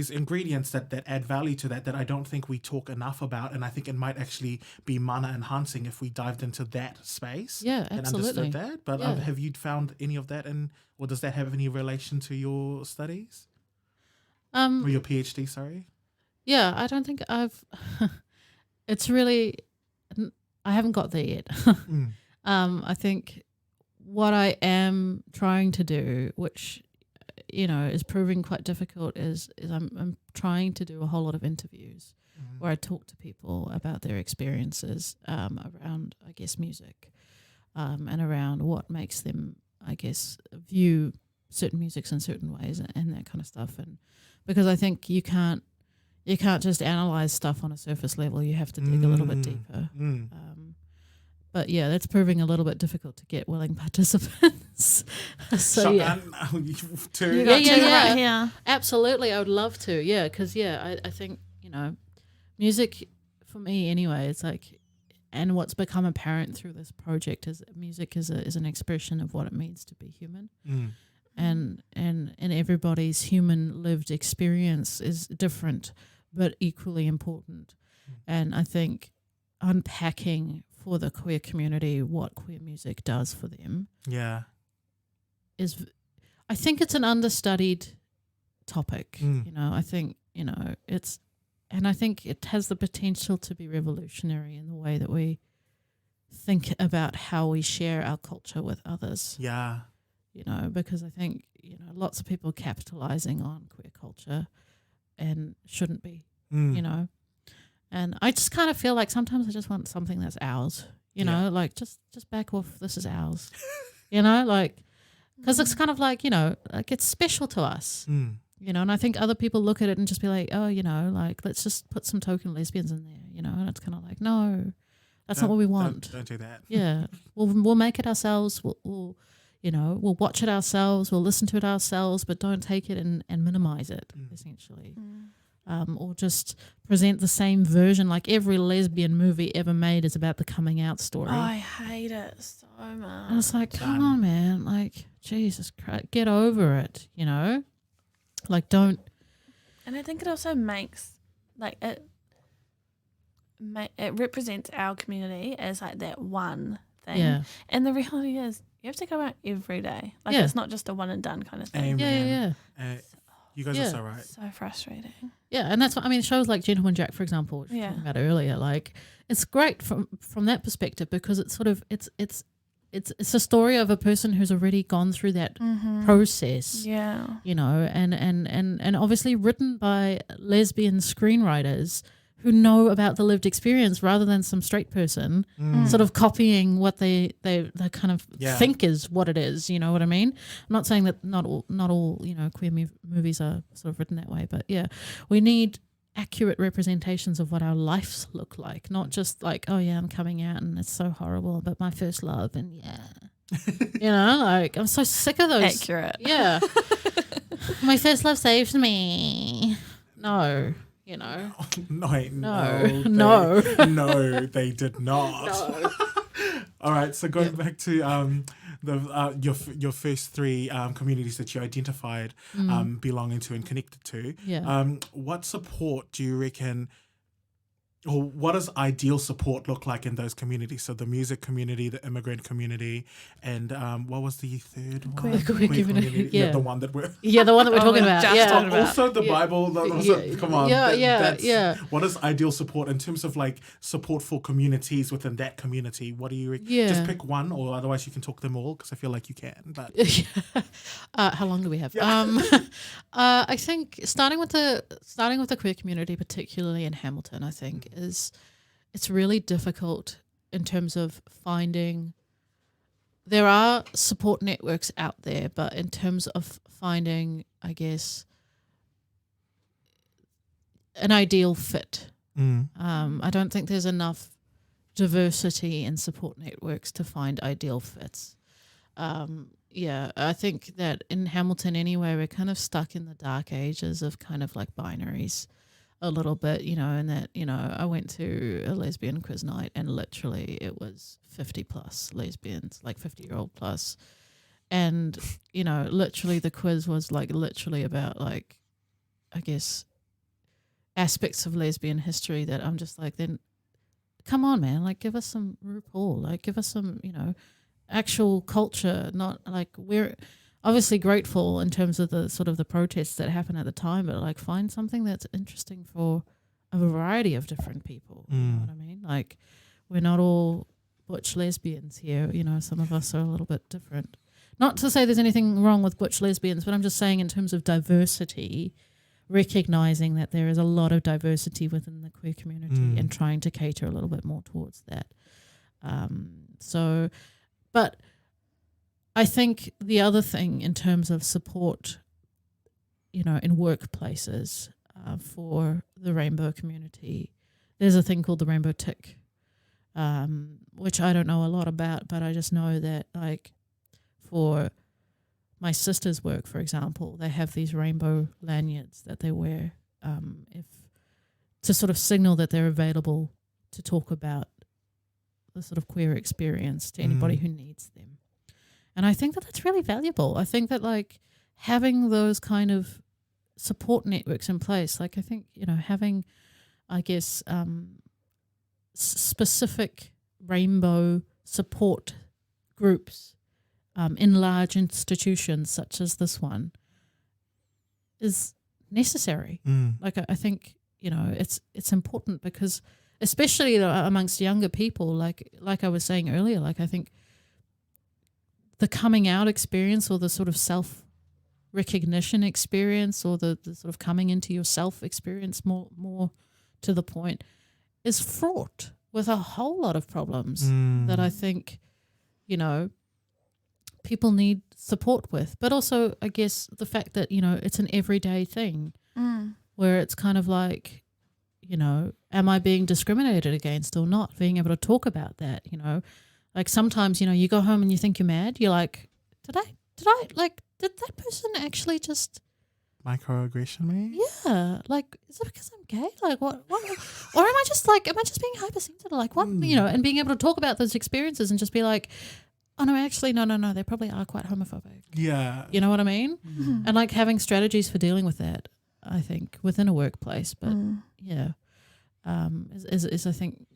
ingredients that add value to that I don't think we talk enough about, and I think it might actually be mana enhancing if we dived into that space Yeah, and absolutely. understood that. But Yeah. have you found any of that, or does that have any relation to your studies or your PhD? Sorry. Yeah, I don't think I've. It's really, I haven't got there yet. I think what I am trying to do, which is proving quite difficult, is I'm trying to do a whole lot of interviews where I talk to people about their experiences around, I guess, music, and around what makes them, I guess, view certain musics in certain ways and that kind of stuff. And because I think you can't just analyze stuff on a surface level. You have to dig a little bit deeper. But yeah, that's proving a little bit difficult to get willing participants. So yeah. Yeah. Absolutely, I would love to. Yeah, because I think music for me anyway. It's like, and what's become apparent through this project is that music is an expression of what it means to be human, and everybody's human lived experience is different, but equally important. And I think unpacking for the queer community what queer music does for them is, I think it's an understudied topic. I think it's, and I think it has the potential to be revolutionary in the way that we think about how we share our culture with others. Because I think lots of people capitalizing on queer culture and shouldn't be. And I just kind of feel like sometimes I just want something that's ours, like just back off, this is ours, like, because it's kind of like, like it's special to us, and I think other people look at it and just be like, oh, like, let's just put some token lesbians in there, and it's kind of like, no, that's not what we want. Don't do that. Yeah. We'll make it ourselves. We'll watch it ourselves. We'll listen to it ourselves, but don't take it and minimize it, essentially. Or just present the same version. Like every lesbian movie ever made is about the coming out story. Oh, I hate it so much. And it's like, come on, man. Like, Jesus Christ, get over it, Like, don't. And I think it also makes, like, it represents our community as, like, that one thing. Yeah. And the reality is, you have to go out every day. Like, it's not just a one and done kind of thing. Amen. You guys are so right. So frustrating. Yeah, and that's what I mean. Shows like Gentleman Jack, for example, which we were talking about earlier, like it's great from that perspective because it's sort of it's a story of a person who's already gone through that process. Yeah, and obviously written by lesbian screenwriters who know about the lived experience rather than some straight person sort of copying what they kind of think is what it is. You know what I mean? I'm not saying that not all queer movies are sort of written that way, but yeah, we need accurate representations of what our lives look like, not just like, oh yeah, I'm coming out and it's so horrible, but my first love and like I'm so sick of those. Accurate. Yeah. My first love saved me. No. No, they did not. No. All right, so going back to your first three communities that you identified belonging to and connected to. What support do you reckon, or what does ideal support look like in those communities? So the music community, the immigrant community, and what was the third one? The queer community. Yeah. The one that we're the one that we're talking about. Talking about. Also the Bible. Come on. What is ideal support in terms of like support for communities within that community? What do you just pick one, or otherwise you can talk them all because I feel like you can. But how long do we have? I think starting with the queer community, particularly in Hamilton, I think it's really difficult in terms of finding. There are support networks out there, but in terms of finding, I guess, an ideal fit, I don't think there's enough diversity and support networks to find ideal fits. I think that in Hamilton anyway, we're kind of stuck in the dark ages of kind of like binaries a little bit, and that, I went to a lesbian quiz night and literally it was 50 plus lesbians, like 50-year-old plus. And, literally the quiz was like literally about like, I guess, aspects of lesbian history that I'm just like, then come on, man, like give us some RuPaul, like give us some, actual culture, not like we're obviously grateful in terms of the sort of the protests that happened at the time, but like find something that's interesting for a variety of different people. You know what I mean? Like we're not all butch lesbians here, some of us are a little bit different. Not to say there's anything wrong with butch lesbians, but I'm just saying in terms of diversity, recognizing that there is a lot of diversity within the queer community and trying to cater a little bit more towards that. But I think the other thing in terms of support, in workplaces for the rainbow community, there's a thing called the rainbow tick, which I don't know a lot about, but I just know that like for my sister's work, for example, they have these rainbow lanyards that they wear to sort of signal that they're available to talk about the sort of queer experience to anybody who needs them. And I think that that's really valuable. I think that like having those kind of support networks in place, like I think, having, I guess, specific rainbow support groups in large institutions such as this one is necessary. Like I think, it's important because especially amongst younger people, like I was saying earlier, like I think the coming out experience or the sort of self-recognition experience or the sort of coming into yourself experience more to the point is fraught with a whole lot of problems that I think, people need support with. But also, I guess, the fact that, it's an everyday thing where it's kind of like, am I being discriminated against or not? Being able to talk about that, like sometimes, you go home and you think you're mad. You're like, did that person actually just microaggression me? Yeah. Like, is it because I'm gay? Like what? Or am I just being hypersensitive? Like what, and being able to talk about those experiences and just be like, oh no, actually, no, they probably are quite homophobic. Yeah. You know what I mean? And like having strategies for dealing with that, I think, within a workplace. But is I think,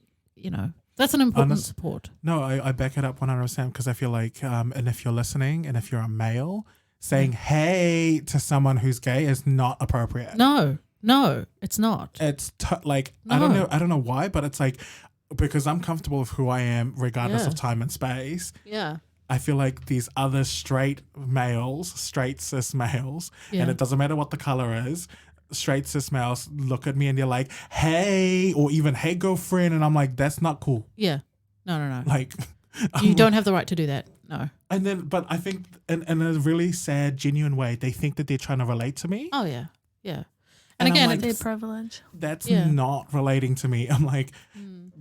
that's an important support. No, I back it up 100% because I feel like, and if you're listening and if you're a male, saying hey to someone who's gay is not appropriate. No, it's not. It's like, No. I don't know why, but it's like, because I'm comfortable with who I am regardless of time and space. Yeah. I feel like these other straight cis males, and it doesn't matter what the color is, straight cis males look at me and they're like, hey, or even hey girlfriend, and I'm like, that's not cool. Yeah. No. Like You don't have the right to do that. No. And then, but I think in a really sad, genuine way, they think that they're trying to relate to me. Oh yeah. And And I'm again, like, Their privilege. That's not relating to me. I'm like,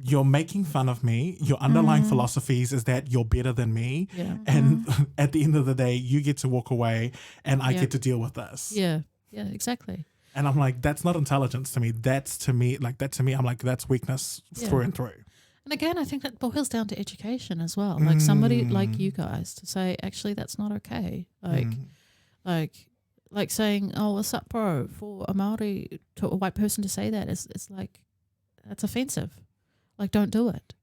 you're making fun of me. Your underlying philosophies is that you're better than me. Yeah. And at the end of the day, you get to walk away and I get to deal with this. Yeah, exactly. And I'm like, that's not intelligence to me. That's to me, I'm like, that's weakness through and through. And again, I think that boils down to education as well. Like somebody like you guys to say, actually, that's not okay. Like saying, oh, what's up, bro? For a Māori, to a white person to say that is like, that's offensive. Like, don't do it.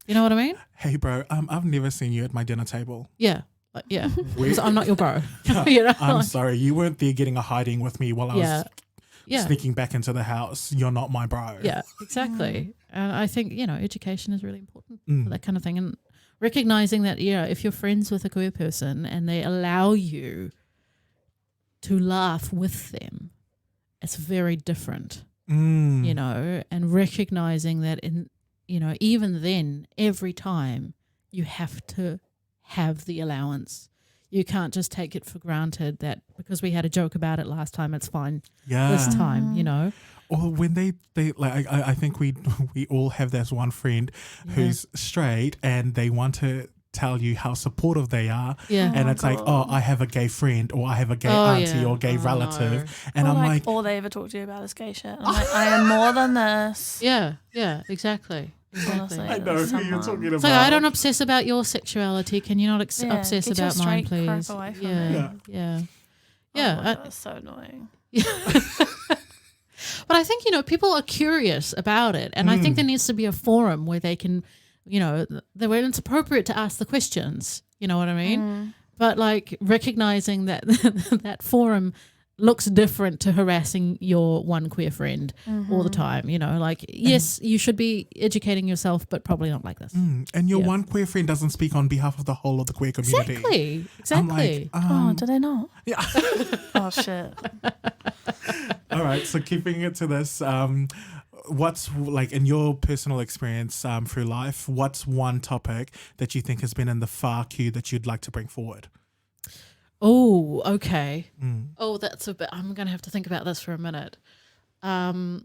You know what I mean? Hey, bro, I've never seen you at my dinner table. Yeah. Because I'm not your bro. You know? I'm sorry. You weren't there getting a hiding with me while I was sneaking back into the house. You're not my bro. Yeah, exactly. And I think, education is really important for that kind of thing. And recognizing that, if you're friends with a queer person and they allow you to laugh with them, it's very different, and recognizing that even then, every time you have to have the allowance. You can't just take it for granted that because we had a joke about it last time, it's fine Yeah. this time, you know? Or when they like, I think we all have this one friend who's straight and they want to tell you how supportive they are. Yeah. And Oh, it's like, God. oh, I have a gay friend or I have a gay Oh, auntie yeah. or gay Oh, relative. no. And Or I'm like, all they ever talk to you about is gay shit. I'm like, I am more than this. Yeah, exactly. Honestly. I know who you're someone. talking about. It's like, I don't obsess about your sexuality. Can you not Yeah, obsess get your about mine, straight crap please? away from Yeah, me. yeah. Oh Yeah. my God, it's so annoying. But I think, people are curious about it. And I think there needs to be a forum where they can, where it's appropriate to ask the questions. You know what I mean? But like recognizing that that forum looks different to harassing your one queer friend all the time. Yes, you should be educating yourself, but probably not like this. And your one queer friend doesn't speak on behalf of the whole of the queer community. Exactly. I'm like, Oh, do they not? yeah. Oh, shit. All right, so keeping it to this, what's like in your personal experience through life, what's one topic that you think has been in the far queue that you'd like to bring forward? Oh, okay. Oh, that's a bit. I'm going to have to think about this for a minute. I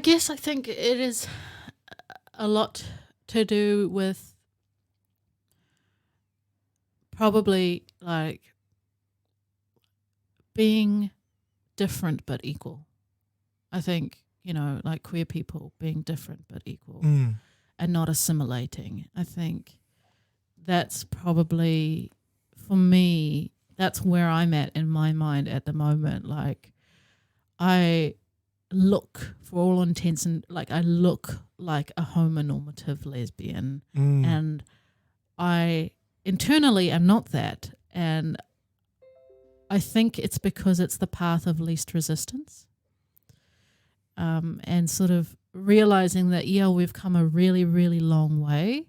guess I think it is a lot to do with probably like being different but equal. I think, like queer people being different but equal and not assimilating. I think that's probably, for me, that's where I'm at in my mind at the moment. Like, I look, for all intents and I look like a homonormative lesbian, and I internally am not that. And I think it's because it's the path of least resistance. And sort of realizing that, we've come a really, really long way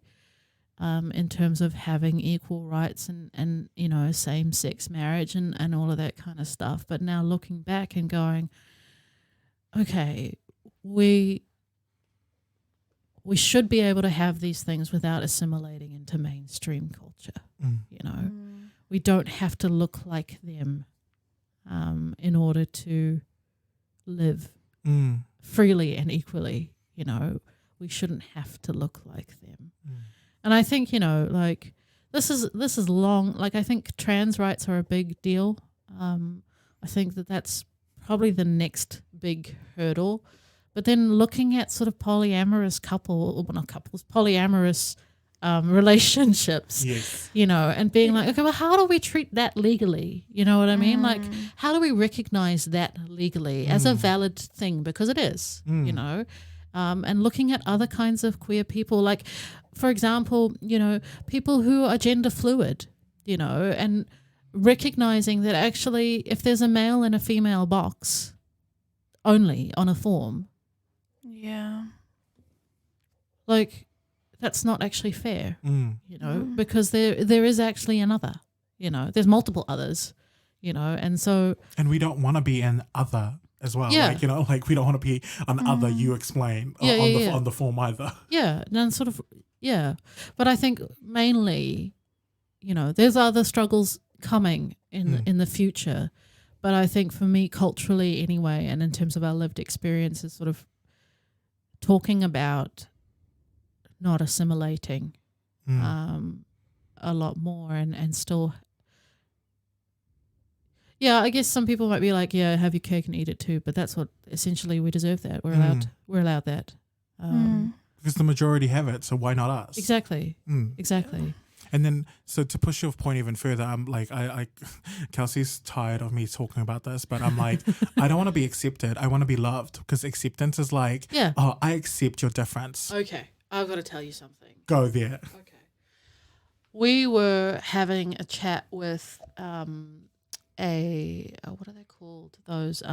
in terms of having equal rights and same-sex marriage and all of that kind of stuff. But now looking back and going, okay, we should be able to have these things without assimilating into mainstream culture. We don't have to look like them in order to live freely and equally. We shouldn't have to look like them. And I think, this is long. Like, I think trans rights are a big deal. I think that's probably the next big hurdle. But then looking at sort of polyamorous polyamorous relationships, Yes. and being like, okay, well, how do we treat that legally? You know what I mean? Like, how do we recognize that legally as a valid thing? Because it is, and looking at other kinds of queer people, like, for example, people who are gender fluid, and recognizing that actually if there's a male and a female box only on a form, Yeah. like, that's not actually fair, because there is actually another, there's multiple others, and so. And we don't want to be an other as well. Yeah. We don't want to be an other you explain on the form either. Yeah, and sort of, yeah. But I think mainly, there's other struggles coming in the future. But I think for me, culturally anyway, and in terms of our lived experiences, sort of talking about not assimilating a lot more and still. Yeah, I guess some people might be like, yeah, have your cake and eat it too, but that's what essentially we deserve that. We're allowed that. Because the majority have it, so why not us? Exactly. Exactly. And then, so to push your point even further, I'm like, Kelsey's tired of me talking about this, but I'm like, I don't want to be accepted. I want to be loved, because acceptance is like, oh, I accept your difference. Okay, I've got to tell you something. Go there. Okay. We were having a chat with what are they called? Those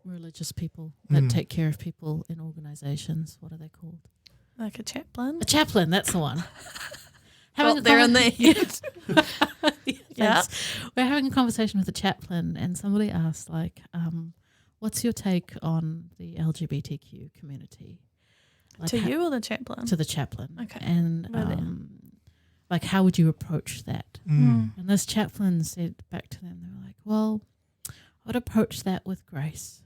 religious people that take care of people in organizations. What are they called? Like a chaplain? A chaplain, that's the one. There in the Yeah. We're having a conversation with a chaplain, and somebody asked, like, what's your take on the LGBTQ community? Like To you or the chaplain? to the chaplain. Okay. And Really? like, how would you approach that? Mm. And this chaplain said back to them, they were like, well, I'd approach that with grace.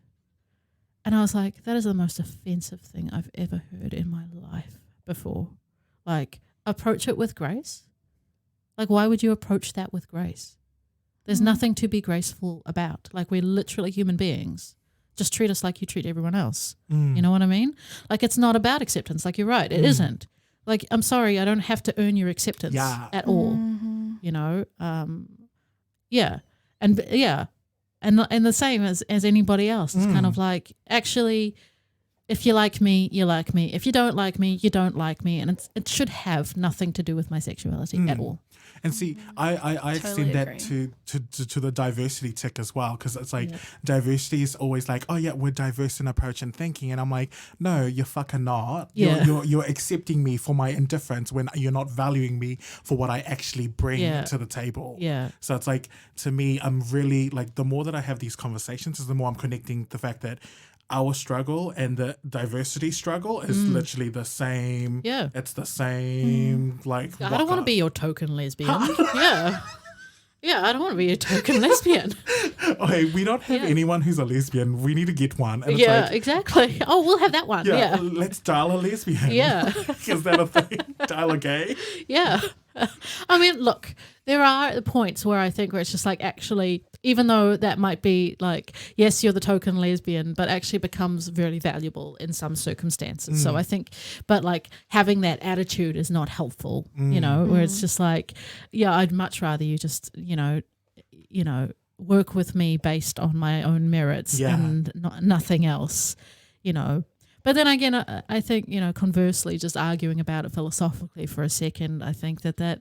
And I was like, that is the most offensive thing I've ever heard in my life before. Like, approach it with grace? Like, why would you approach that with grace? There's nothing to be graceful about. Like, we're literally human beings. Just treat us like you treat everyone else. Mm. You know what I mean? Like, it's not about acceptance. Like, you're right. It isn't. Like, I'm sorry, I don't have to earn your acceptance at all. Mm-hmm. You know? Yeah. And the same as anybody else. It's kind of like, actually, if you like me, you like me. If you don't like me, you don't like me. And it should have nothing to do with my sexuality at all. And see, I Totally extend that agree. to the diversity tick as well, because it's like diversity is always like, oh yeah, we're diverse in approach and thinking, and I'm like, no, you're fucking not. Yeah. You're accepting me for my indifference when you're not valuing me for what I actually bring to the table. Yeah. So it's like, to me, I'm really like, the more that I have these conversations, is the more I'm connecting the fact that our struggle and the diversity struggle is literally the same. Yeah. It's the same. Like, I don't want to rock be your token lesbian. Yeah. Yeah, I don't want to be a token lesbian. Okay, we don't have anyone who's a lesbian. We need to get one. And it's Yeah, like, exactly. Oh, we'll have that one. Yeah. let's dial a lesbian. Yeah. Is that a thing? Dial a gay? Yeah. I mean, look, there are points where I think where it's just like, actually, even though that might be like, yes, you're the token lesbian, but actually becomes very valuable in some circumstances. So I think, but like having that attitude is not helpful, you know, where it's just like, yeah, I'd much rather you just, you know, work with me based on my own merits and nothing else, you know. But then again, I think, you know, conversely, just arguing about it philosophically for a second, I think that,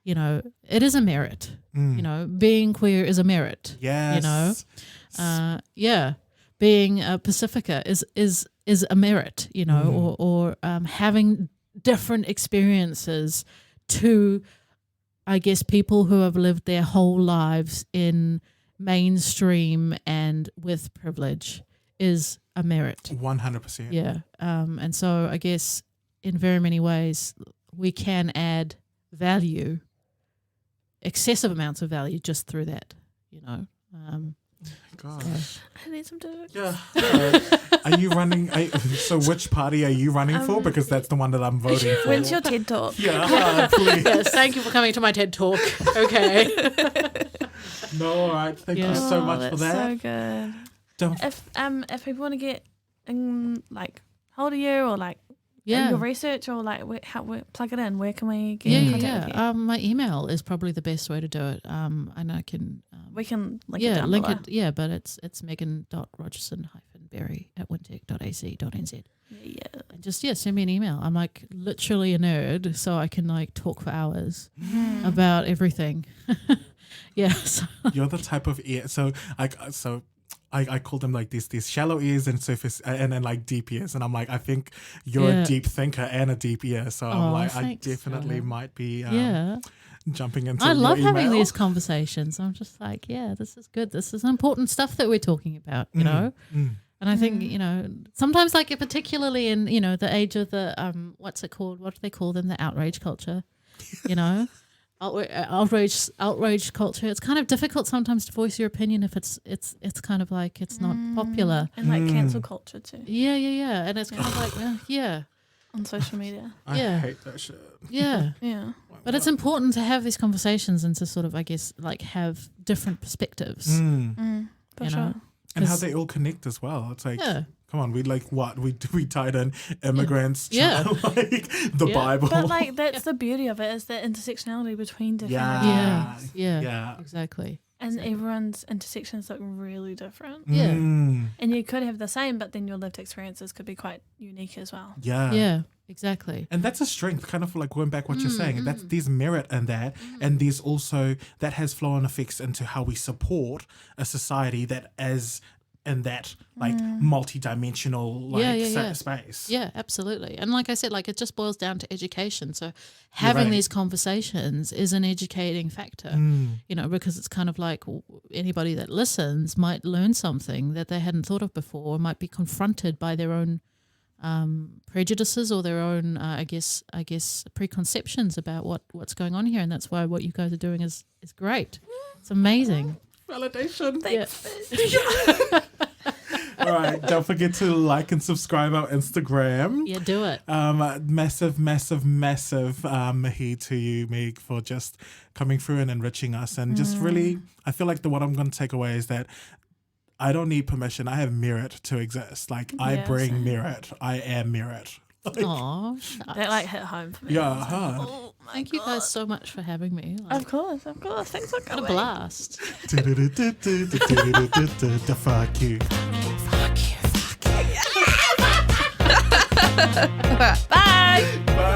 you know, it is a merit. You know, being queer is a merit. Yes. You know, being a Pacifica is a merit. You know, or having different experiences to, I guess, people who have lived their whole lives in mainstream and with privilege is a merit. 100%. Yeah. And so I guess in very many ways we can add value, excessive amounts of value just through that, you know. Gosh. I need some dirt. Yeah. Are you running? So which party are you running for? Because that's the one that I'm voting for. When's your TED Talk? Yeah, please. Yes, thank you for coming to my TED Talk. Okay. No, all right. Thank you so much for that's that. so good. Don't If people want to get like hold of you or like your research or like plug it in, where can we get in contact with you? My email is probably the best way to do it. And I can We can link it down below. Yeah, but it's Megan.Rogerson-Berry at wintec.ac.nz. Yeah. And just send me an email. I'm like literally a nerd, so I can like talk for hours about everything. So. You're the type of ear. So I call them like these shallow ears and surface and then like deep ears. And I'm like, I think you're a deep thinker and a deep ear. So I'm like, I definitely might be jumping into I love your having email. these conversations. I'm just like, this is good. This is important stuff that we're talking about, you know. And I think, you know, sometimes like particularly in, you know, the age of the what's it called? What do they call them? The outrage culture, you know. Outrage culture. It's kind of difficult sometimes to voice your opinion if it's kind of like it's not popular. And like cancel culture too. Yeah. And it's kind of like on social media. I hate that shit. Yeah. Yeah. But it's important to have these conversations and to sort of, I guess, like have different perspectives. For You sure. know? And how they all connect as well. It's like, Yeah. come on, we like what? We tied in immigrants, Yeah. like the Yeah. Bible. But like that's the beauty of it is the intersectionality between different Yeah. Exactly. and everyone's intersections look really different. Yeah. Mm. And you could have the same, but then your lived experiences could be quite unique as well. Yeah. Yeah. Exactly. And that's a strength, kind of like going back what you're saying. That's there's merit in that, and there's also that has flow-on effects into how we support a society that is in that like multi-dimensional like space. Yeah, absolutely. And like I said, like it just boils down to education. So having these conversations is an educating factor, you know, because it's kind of like anybody that listens might learn something that they hadn't thought of before, or might be confronted by their own prejudices or their own, I guess, preconceptions about what's going on here, and that's why what you guys are doing is great. It's amazing. Validation. Thanks. All right, don't forget to like and subscribe our Instagram. Yeah, do it. Massive mahi to you, Meg, for just coming through and enriching us, and just really, I feel like what I'm going to take away is that I don't need permission. I have merit to exist. Like, I bring same. merit. I am merit. Aw, That like hit home for me. Yeah, I was like, oh my thank you God. guys so much for having me. Like, Of course. Thanks for what coming. a blast. Fuck you. Bye. Bye.